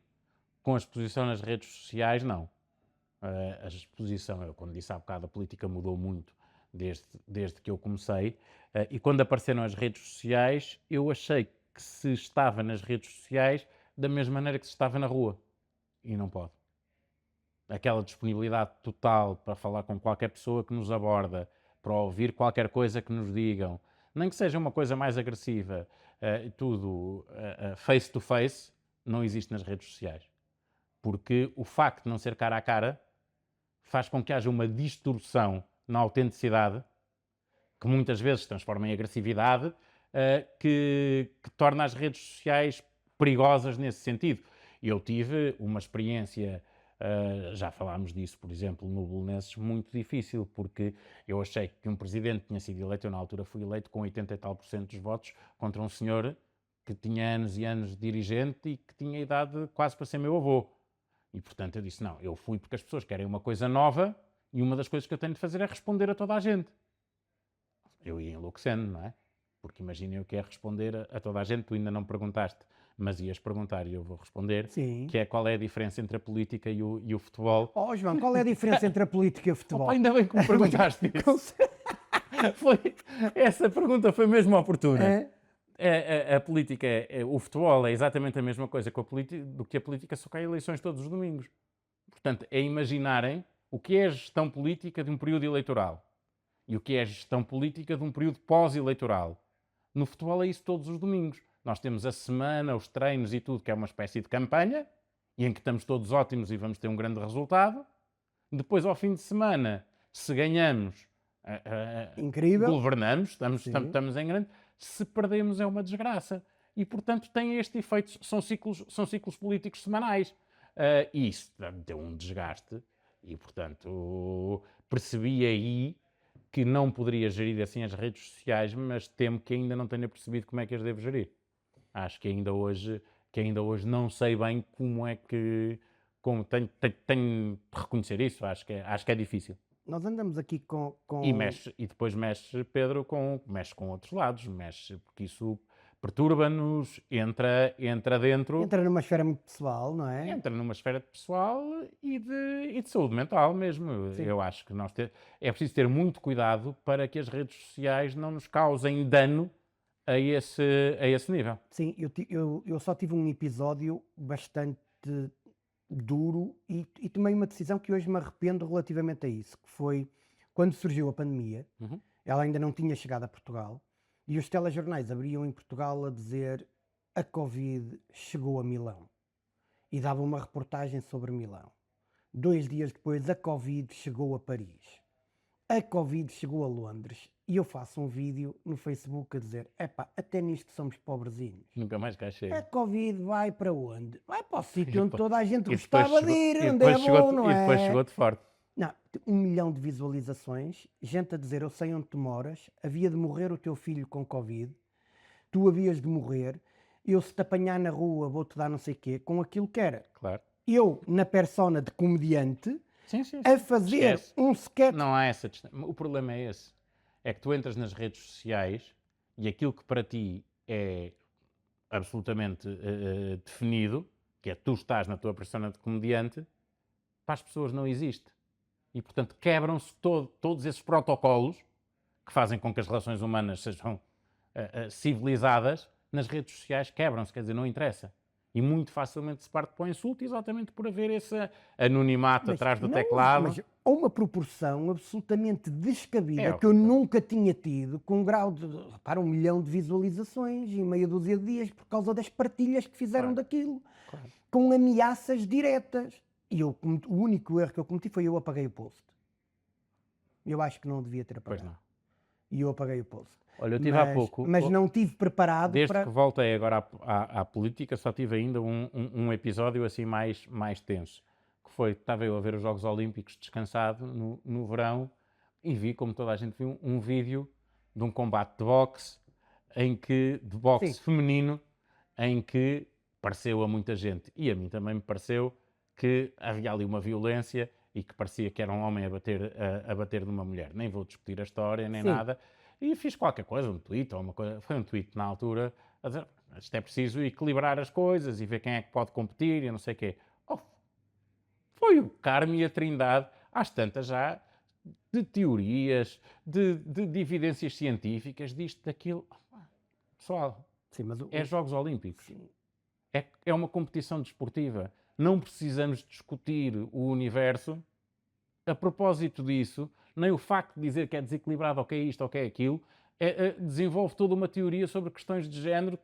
Com a exposição nas redes sociais, não. A exposição, eu quando disse há bocado, a política mudou muito desde que eu comecei, e quando apareceram as redes sociais, eu achei que se estava nas redes sociais da mesma maneira que se estava na rua, e não pode. Aquela disponibilidade total para falar com qualquer pessoa que nos aborda, para ouvir qualquer coisa que nos digam, nem que seja uma coisa mais agressiva, tudo face to face, não existe nas redes sociais. Porque o facto de não ser cara a cara faz com que haja uma distorção na autenticidade, que muitas vezes se transforma em agressividade, que torna as redes sociais perigosas nesse sentido. Eu tive uma experiência, já falámos disso, por exemplo, no Belenenses, muito difícil, porque eu achei que um presidente tinha sido eleito, eu na altura fui eleito com 80 e tal por cento dos votos, contra um senhor que tinha anos e anos de dirigente e que tinha idade quase para ser meu avô. E, portanto, eu disse, não, eu fui porque as pessoas querem uma coisa nova e uma das coisas que eu tenho de fazer é responder a toda a gente. Eu ia enlouquecendo, não é? Porque imaginem o que é responder a toda a gente, tu ainda não perguntaste, mas ias perguntar e eu vou responder, Sim. que é qual é a diferença entre a política e o futebol. Oh, João, qual é a diferença entre a política e o futebol? Opa, ainda bem que me perguntaste isso. Essa pergunta foi mesmo oportuna. A política, o futebol é exatamente a mesma coisa do que a política, só que há eleições todos os domingos. Portanto, é imaginarem o que é a gestão política de um período eleitoral e o que é a gestão política de um período pós-eleitoral. No futebol é isso todos os domingos. Nós temos a semana, os treinos e tudo, que é uma espécie de campanha, e em que estamos todos ótimos e vamos ter um grande resultado. Depois, ao fim de semana, se ganhamos, Incrível. governamos, estamos em grande. Se perdemos, é uma desgraça. E, portanto, tem este efeito. São ciclos políticos semanais. E isso deu um desgaste. E, portanto, percebi aí que não poderia gerir assim as redes sociais, mas temo que ainda não tenha percebido como é que as devo gerir. Acho que ainda hoje não sei bem como é que... tenho de reconhecer isso. Acho que é difícil. Nós andamos aqui com... E depois mexe, Pedro, mexe com outros lados, porque isso perturba-nos, entra dentro. Entra numa esfera muito pessoal, não é? Entra numa esfera pessoal e de saúde mental mesmo. Sim. Eu acho que é preciso ter muito cuidado para que as redes sociais não nos causem dano a esse nível. Sim, eu só tive um episódio bastante duro e tomei uma decisão que hoje me arrependo relativamente a isso, que foi quando surgiu a pandemia. Ela ainda não tinha chegado a Portugal e os telejornais abriam em Portugal a dizer: a Covid chegou a Milão, e dava uma reportagem sobre Milão. 2 dias depois, a Covid chegou a Paris. A Covid chegou a Londres e eu faço um vídeo no Facebook a dizer: epá, até nisto somos pobrezinhos. Nunca mais cá A chego. Covid vai para onde? Vai para o E sítio onde depois, toda a gente e depois gostava de chegou, ir, e onde é depois chegou, bom, não e depois é? chegou de forte. Não, 1 milhão de visualizações, gente a dizer: eu sei onde tu moras, havia de morrer o teu filho com Covid, tu havias de morrer, eu se te apanhar na rua vou-te dar não sei o quê, com aquilo que era. Claro. Eu, na persona de comediante, Sim, sim, a sim. fazer Esquece. um sketch. Não há essa distância. O problema é esse. É que tu entras nas redes sociais e aquilo que para ti é absolutamente definido, que é tu estás na tua persona de comediante, para as pessoas não existe. E, portanto, quebram-se todos esses protocolos que fazem com que as relações humanas sejam civilizadas nas redes sociais, quebram-se, quer dizer, não interessa. E muito facilmente se parte para o insulto, exatamente por haver esse anonimato Mas, atrás do não, teclado. mas a uma proporção absolutamente descabida É que eu horrível. nunca tinha tido, com um grau de, repara, 1 milhão de visualizações em meia dúzia de dias por causa das partilhas que fizeram Claro. daquilo, Claro. com ameaças diretas. E eu, o único erro que eu cometi foi eu apaguei o post. Eu acho que não devia ter Pois apagado. não. E eu apaguei o post. Olha, eu tive há pouco, Mas não tive preparado desde para... que voltei agora à política, só tive ainda um episódio assim mais tenso, que foi, estava eu a ver os Jogos Olímpicos descansado no verão e vi, como toda a gente viu, um vídeo de um combate de Sim, boxe feminino, em que pareceu a muita gente, e a mim também me pareceu, que havia ali uma violência e que parecia que era um homem a bater numa mulher. Nem vou discutir a história, nem sim. nada. E fiz qualquer coisa, um tweet ou uma coisa, foi um tweet na altura, a dizer, isto é preciso equilibrar as coisas e ver quem é que pode competir e não sei o quê. Oh, foi o Carmo e a Trindade, às tantas já, de teorias, de evidências científicas, disto, daquilo. Pessoal, Sim, mas é Jogos Olímpicos. sim. É uma competição desportiva. Não precisamos discutir o universo a propósito disso, nem o facto de dizer que é desequilibrado ou que é isto ou que é aquilo, desenvolve toda uma teoria sobre questões de género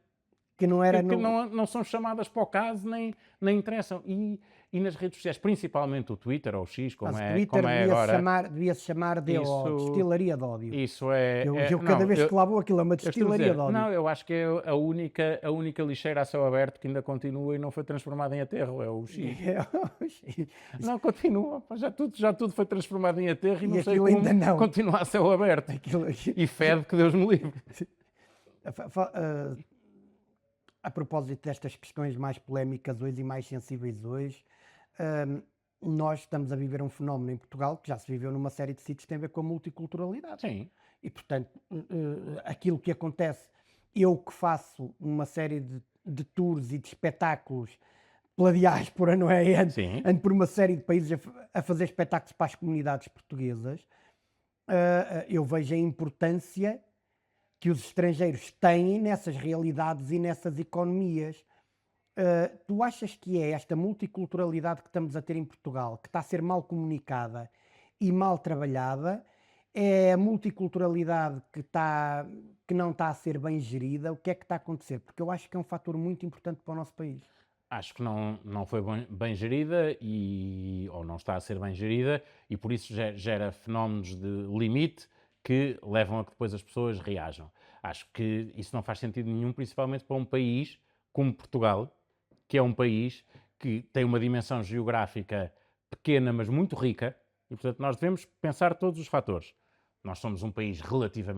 Que não era... que não são chamadas para o caso nem interessam. E nas redes sociais, principalmente o Twitter ou o X, Mas o como Twitter é agora, devia-se chamar DO, isso, destilaria de ódio. isso é... Eu cada não, vez que lá vou aquilo é uma eu estou a destilaria dizer, de ódio. não, eu acho que é a única lixeira a céu aberto que ainda continua e não foi transformada em aterro, é o X. Não, continua, pá, já tudo foi transformado em aterro e não sei aquilo como ainda não. continua a céu aberto. Aquilo- E fede que Deus me livre. A propósito destas questões mais polémicas hoje e mais sensíveis hoje, nós estamos a viver um fenómeno em Portugal que já se viveu numa série de sítios que tem a ver com a multiculturalidade. Sim, E, portanto, aquilo que acontece, eu que faço uma série de tours e de espetáculos pela diáspora, não é? sim. Ando por uma série de países a fazer espetáculos para as comunidades portuguesas. Eu vejo a importância que os estrangeiros têm nessas realidades e nessas economias. Tu achas que é esta multiculturalidade que estamos a ter em Portugal, que está a ser mal comunicada e mal trabalhada, é a multiculturalidade que não está a ser bem gerida? O que é que está a acontecer? Porque eu acho que é um fator muito importante para o nosso país. Acho que não foi bem gerida ou não está a ser bem gerida e por isso gera fenómenos de limite que levam a que depois as pessoas reajam. Acho que isso não faz sentido nenhum, principalmente para um país como Portugal, que é um país que tem uma dimensão geográfica pequena, mas muito rica, e portanto nós devemos pensar todos os fatores. Nós somos um país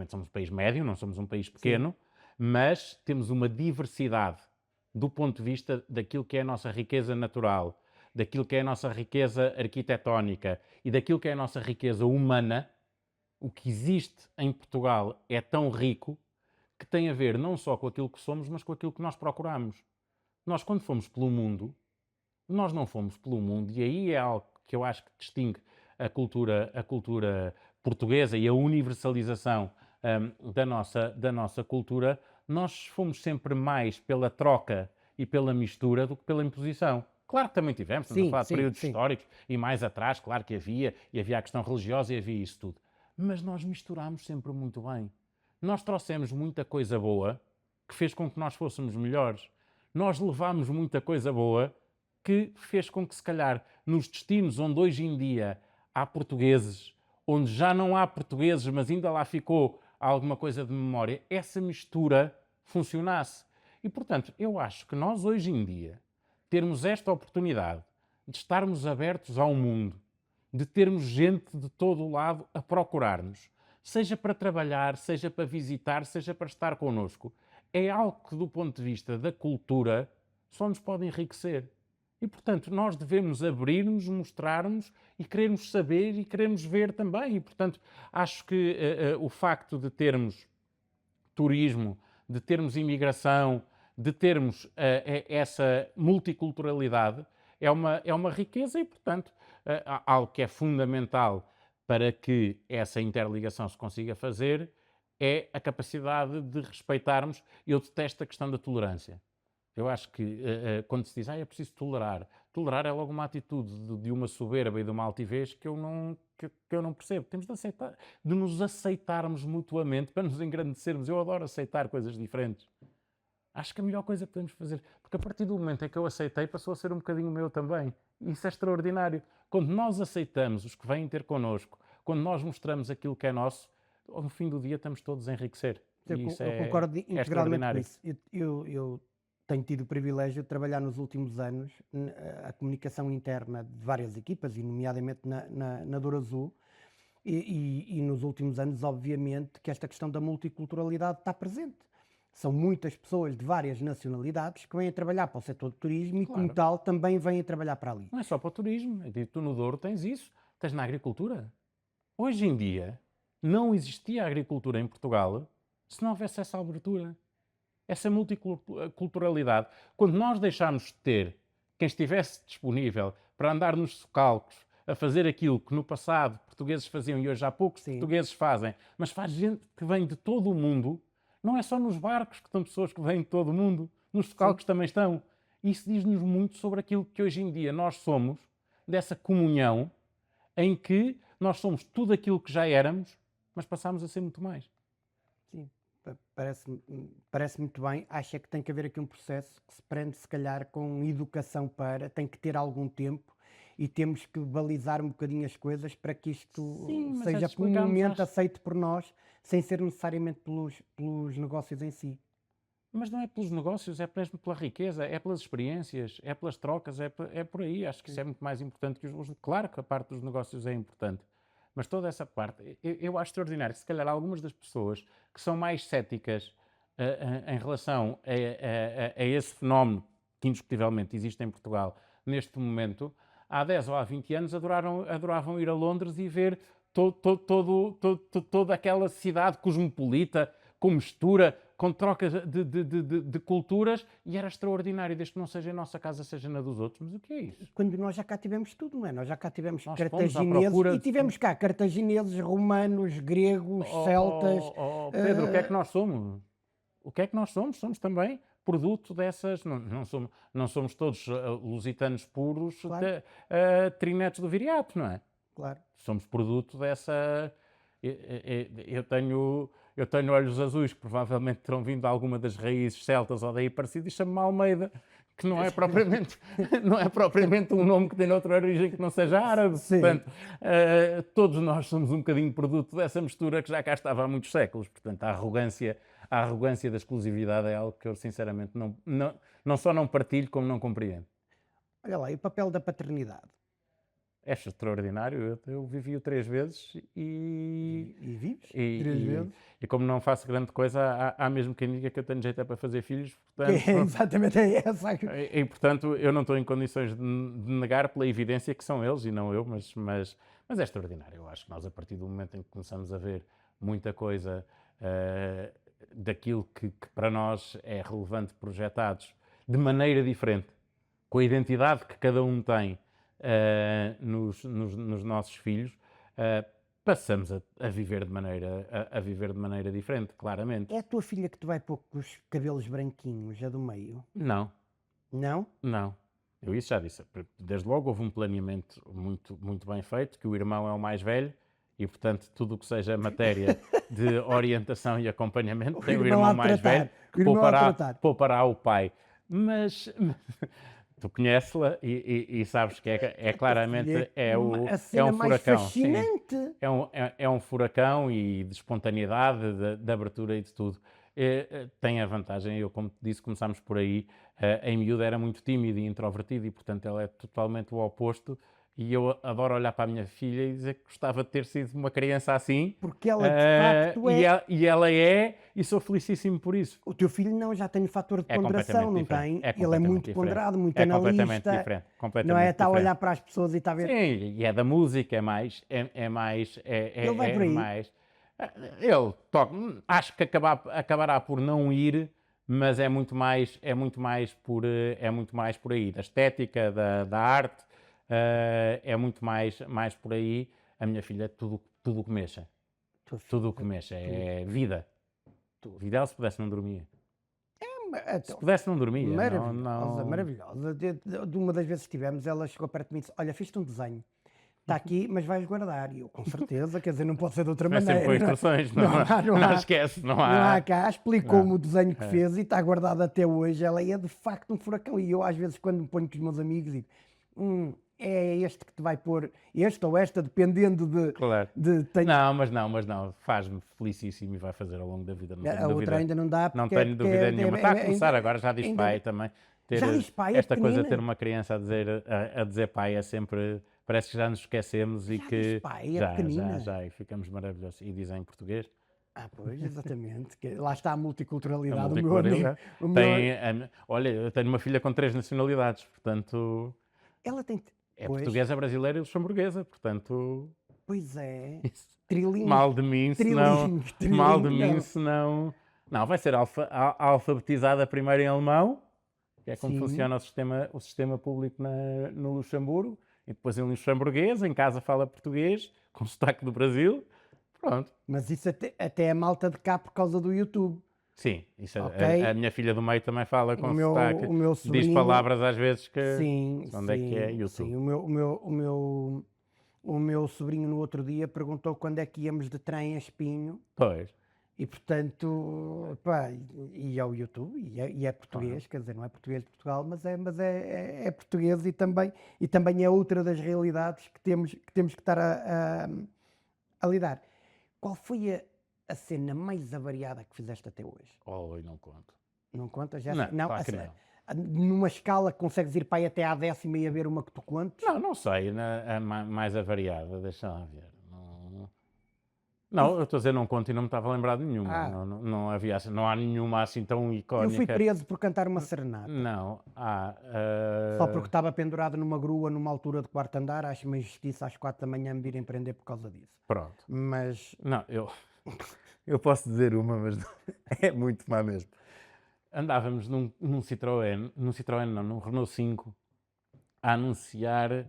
somos um país médio, não somos um país pequeno, mas temos uma diversidade do ponto de vista daquilo que é a nossa riqueza natural, daquilo que é a nossa riqueza arquitetónica e daquilo que é a nossa riqueza humana. O que existe em Portugal é tão rico que tem a ver não só com aquilo que somos, mas com aquilo que nós procuramos. Nós, quando fomos pelo mundo, nós não fomos pelo mundo, e aí é algo que eu acho que distingue a cultura portuguesa e a universalização da nossa cultura. Nós fomos sempre mais pela troca e pela mistura do que pela imposição. Claro que também tivemos, estamos a falar de períodos históricos e mais atrás, claro que havia, e havia a questão religiosa e havia isso tudo. Mas nós misturámos sempre muito bem. Nós trouxemos muita coisa boa que fez com que nós fôssemos melhores. Nós levámos muita coisa boa que fez com que, se calhar, nos destinos onde hoje em dia há portugueses onde já não há portugueses, mas ainda lá ficou alguma coisa de memória, essa mistura funcionasse. E, portanto, eu acho que nós hoje em dia termos esta oportunidade de estarmos abertos ao mundo, de termos gente de todo o lado a procurar-nos, seja para trabalhar, seja para visitar, seja para estar connosco, é algo que, do ponto de vista da cultura, só nos pode enriquecer. E, portanto, nós devemos abrir-nos, mostrar-nos e querermos saber e querermos ver também. E, portanto, acho que o facto de termos turismo, de termos imigração, de termos essa multiculturalidade, é uma riqueza e, portanto, algo que é fundamental para que essa interligação se consiga fazer é a capacidade de respeitarmos. Eu detesto a questão da tolerância. Eu acho que quando se diz é preciso tolerar, tolerar é logo uma atitude de uma soberba e de uma altivez que eu não percebo. Temos de aceitar, de nos aceitarmos mutuamente para nos engrandecermos. Eu adoro aceitar coisas diferentes. Acho que a melhor coisa que podemos fazer, porque a partir do momento em que eu aceitei, passou a ser um bocadinho meu também. Isso é extraordinário. Quando nós aceitamos os que vêm ter connosco, quando nós mostramos aquilo que é nosso, no fim do dia estamos todos a enriquecer. Eu concordo integralmente com extraordinário. isso. Eu tenho tido o privilégio de trabalhar nos últimos anos a comunicação interna de várias equipas, e nomeadamente na Douro Azul, e nos últimos anos, obviamente, que esta questão da multiculturalidade está presente. São muitas pessoas de várias nacionalidades que vêm a trabalhar para o setor do turismo e, como tal, também vêm a trabalhar para ali. Não é só para o turismo. Tu no Douro tens isso. Tens na agricultura. Hoje em dia, não existia agricultura em Portugal se não houvesse essa abertura, essa multiculturalidade. Quando nós deixámos de ter quem estivesse disponível para andar nos socalcos, a fazer aquilo que no passado portugueses faziam e hoje há poucos portugueses fazem, mas faz gente que vem de todo o mundo. Não é só nos barcos que estão pessoas que vêm de todo o mundo, nos socalcos também estão. Isso diz-nos muito sobre aquilo que hoje em dia nós somos, dessa comunhão em que nós somos tudo aquilo que já éramos, mas passámos a ser muito mais. Sim, parece muito bem. Acho que tem que haver aqui um processo que se prende, se calhar, com educação tem que ter algum tempo e temos que balizar um bocadinho as coisas para que isto seja comumente aceito por nós, sem ser necessariamente pelos negócios em si. Mas não é pelos negócios, é mesmo pela riqueza, é pelas experiências, é pelas trocas, é por aí. Acho que isso é muito mais importante que os... Claro que a parte dos negócios é importante, mas toda essa parte, eu acho extraordinário. Se calhar algumas das pessoas que são mais céticas em relação a esse fenómeno que indiscutivelmente existe em Portugal neste momento, há 10 ou há 20 anos adoravam ir a Londres e ver toda aquela cidade cosmopolita, com mistura, com trocas de culturas, e era extraordinário, desde que não seja a nossa casa, seja na dos outros. Mas o que é isso? Quando nós já cá tivemos tudo, não é? Nós já cá tivemos cartagineses, e tivemos cá cartagineses, romanos, gregos, celtas... Pedro, o que é que nós somos? O que é que nós somos? Somos também produto dessas... Não somos todos lusitanos puros, trinetos do Viriato, não é? Claro. Somos produto dessa... Eu tenho olhos azuis que provavelmente terão vindo de alguma das raízes celtas ou daí parecido, e chamo-me Almeida, que não é propriamente um nome que tem outra origem que não seja árabe. Sim. Portanto, todos nós somos um bocadinho produto dessa mistura que já cá estava há muitos séculos. Portanto, a arrogância da exclusividade é algo que eu sinceramente não só não partilho, como não compreendo. Olha lá, e o papel da paternidade? É extraordinário. Eu vivi-o 3 vezes E vives 3 vezes? E como não faço grande coisa, há mesmo quem diga que eu tenho jeito para fazer filhos. Portanto, exatamente essa. E, portanto, eu não estou em condições de negar pela evidência que são eles e não eu, mas é extraordinário. Eu acho que nós, a partir do momento em que começamos a ver muita coisa daquilo que para nós é relevante, projetados de maneira diferente, com a identidade que cada um tem, nos nossos filhos, passamos a viver de maneira diferente, claramente. É a tua filha que te vai pôr com os cabelos branquinhos, a do meio? Não. Não? Não. Eu isso já disse. Desde logo houve um planeamento muito, muito bem feito, que o irmão é o mais velho e, portanto, tudo o que seja matéria de orientação e acompanhamento tem o irmão mais velho que poupará o pai. Mas tu conheces-la e sabes que é claramente A é cena um mais furacão. Sim. fascinante. É um furacão e de espontaneidade, de abertura e de tudo. Tem a vantagem, eu como te disse, começámos por aí, em miúdo era muito tímido e introvertido e portanto ela é totalmente o oposto e eu adoro olhar para a minha filha e dizer que gostava de ter sido uma criança assim. Porque ela de facto é. E ela é, e sou felicíssimo por isso. O teu filho não já tem o fator de É ponderação, completamente não diferente. tem? É Ele é completamente muito diferente. ponderado, muito É completamente analista. diferente. Não é? Completamente Está a diferente. olhar para as pessoas e está a ver. Sim, e é da música, Ele vai por é aí. mais. Ele toca, acho que acabará por não ir, mas é muito mais por aí, da estética, da arte, é muito mais por aí. A minha filha, tudo o que mexa, Tua filha, tudo o que mexa, é vida. Vida, ela se pudesse não dormia. Se então, pudesse não dormia, maravilhosa, maravilhosa. De uma das vezes que tivemos, ela chegou perto de mim e disse: Olha, fiz-te um desenho. Está aqui, mas vais guardar. E eu, com certeza, quer dizer, não pode ser de outra Vai sempre maneira. com não é? instruções, Não há. esquece, não Não há. há cá, explicou-me Não. o desenho que fez e está guardado até hoje. Ela é de facto um furacão. E eu, às vezes, quando me ponho com os meus amigos, digo: é este que te vai pôr, este ou esta, dependendo Claro. de Mas não, faz-me felicíssimo e vai fazer ao longo da vida. Não tenho a outra dúvida, ainda não dá não porque tenho dúvida nenhuma. Está a começar agora, já diz ainda- pai também. Já diz pai, é esta coisa de pequenina. ter uma criança a dizer pai é sempre, parece que já nos esquecemos e Já que diz pai, é pequenina. já, e ficamos maravilhosos. E dizem em português. Pois, exatamente. Lá está a A multiculturalidade. O meu amigo, multiculturalidade. o meu- Olha, eu tenho uma filha com 3 nacionalidades, portanto, ela tem. é Pois, portuguesa, brasileira e luxemburguesa, portanto, pois é. isso. Trilingue. Mal de mim, se não. Trilingue, Mal de não. mim, se não. Não, vai ser alfabetizada primeiro em alemão, que é como Sim. funciona o sistema público no Luxemburgo, e depois em luxemburguês, em casa fala português, com sotaque do Brasil. Pronto. Mas isso até é malta de cá por causa do YouTube. Sim, isso Ok. a minha filha do meio também fala com sotaque. o meu Diz sobrinho- palavras às vezes que. Sim, Onde é que é? sim, YouTube. sim. O meu sobrinho no outro dia perguntou quando é que íamos de trem a Espinho Pois. e portanto, pá, e ao YouTube e é português, quer dizer, não é português de Portugal, mas é português e também é outra das realidades que temos que estar a lidar. Qual foi a cena mais avariada que fizeste até hoje? Oh, não conto. Não contas? Já Não, não, claro que não. Numa escala que consegues ir para aí até à 10ª e haver uma que tu contes? Não sei, a mais avariada, deixa lá ver. Não, eu estou a dizer não conto e não me estava a lembrar de nenhuma. Ah. Não havia, não há nenhuma assim tão Eu icónica. fui preso por cantar uma serenata. Não, Só porque estava pendurado numa grua numa altura de quarto andar, acho uma injustiça às 4 da manhã me virem prender por causa disso. Pronto. Mas Não, eu posso dizer uma, mas é muito má mesmo. Andávamos num Citroën, num Renault 5, a anunciar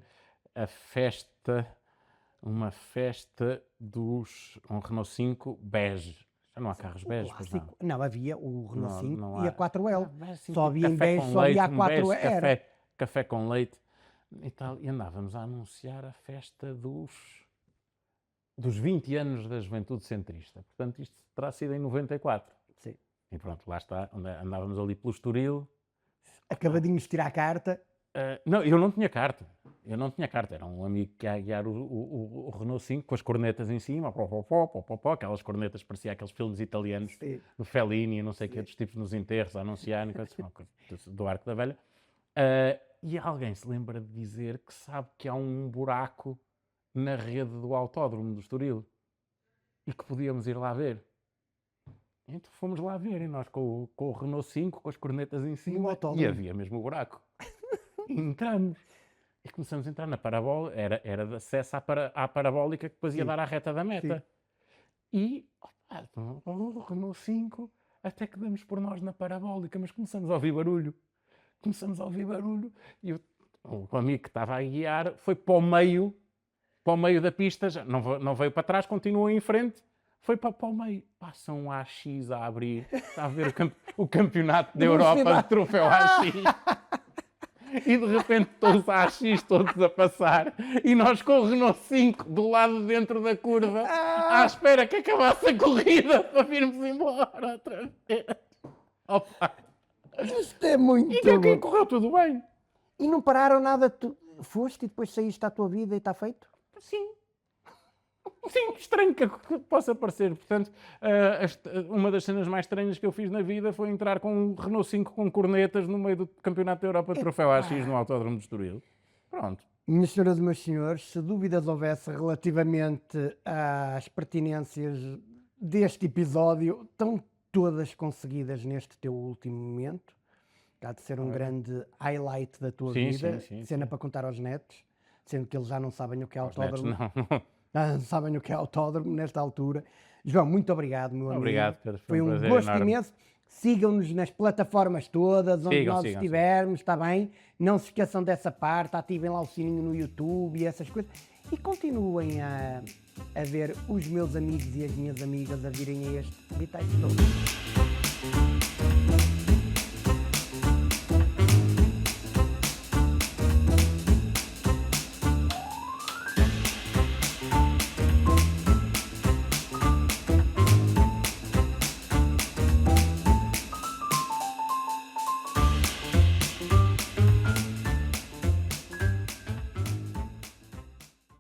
a festa, uma festa um Renault 5 bege. Já não há carros bege, pois não. clássico. Não, havia o Renault 5 não e há. a 4L. Mas assim, Só tipo havia em café bege, com só havia a leite, 4 bege, era. café com leite e tal. E andávamos a anunciar a festa dos 20 anos da Juventude Centrista. Portanto, isto terá sido em 94. Sim. E pronto, lá está, andávamos ali pelo Estoril. Acabadinhos de tirar a carta. Não, eu não tinha carta. Era um amigo que ia guiar o Renault 5 com as cornetas em cima, aquelas cornetas, parecia aqueles filmes italianos Sim. do Fellini, não sei o que, dos tipos nos enterros a anunciar, do Arco da Velha. E alguém se lembra de dizer que sabe que há um buraco na rede do autódromo do Estoril e que podíamos ir lá ver. Então fomos lá ver, e nós com o Renault 5, com as cornetas em cima, e havia mesmo o buraco. E entramos. E começamos a entrar na parabólica, era de acesso à parabólica que depois ia dar à reta da meta. Sim. E, o Renault 5, até que damos por nós na parabólica, mas começamos a ouvir barulho. E o amigo que estava a guiar foi para o meio da pista, já não veio para trás, continuou em frente. Foi para o meio. Passa um AX a abrir. Está a ver o campeonato da Europa de troféu AX. E de repente todos os AX todos a passar. E nós com o Renault 5 do lado dentro da curva, à espera que acabasse a corrida para virmos embora outra vez. Opa. Isto é muito E que correu tudo bem. E não pararam nada, tu foste e depois saíste à tua vida e está feito? Sim. Sim, estranho que possa parecer. Portanto, uma das cenas mais estranhas que eu fiz na vida foi entrar com um Renault 5 com cornetas no meio do Campeonato da Europa de Troféu AX no Autódromo de Estoril. Pronto. Minhas senhoras e meus senhores, se dúvidas houvesse relativamente às pertinências deste episódio, estão todas conseguidas neste teu último momento. Há de ser um grande highlight da tua Sim, vida, sim, cena para contar aos netos, sendo que eles já não sabem o que é Aos netos, autódromo. não. Não sabem o que é autódromo nesta altura. João, muito obrigado, meu amigo. Obrigado, Pedro. Foi um prazer gosto enorme. imenso. Sigam-nos nas plataformas todas, onde Sigam, nós sigam, estivermos, está bem? Não se esqueçam dessa parte, ativem lá o sininho no YouTube e essas coisas. E continuem a ver os meus amigos e as minhas amigas a virem a este Vitais Todos.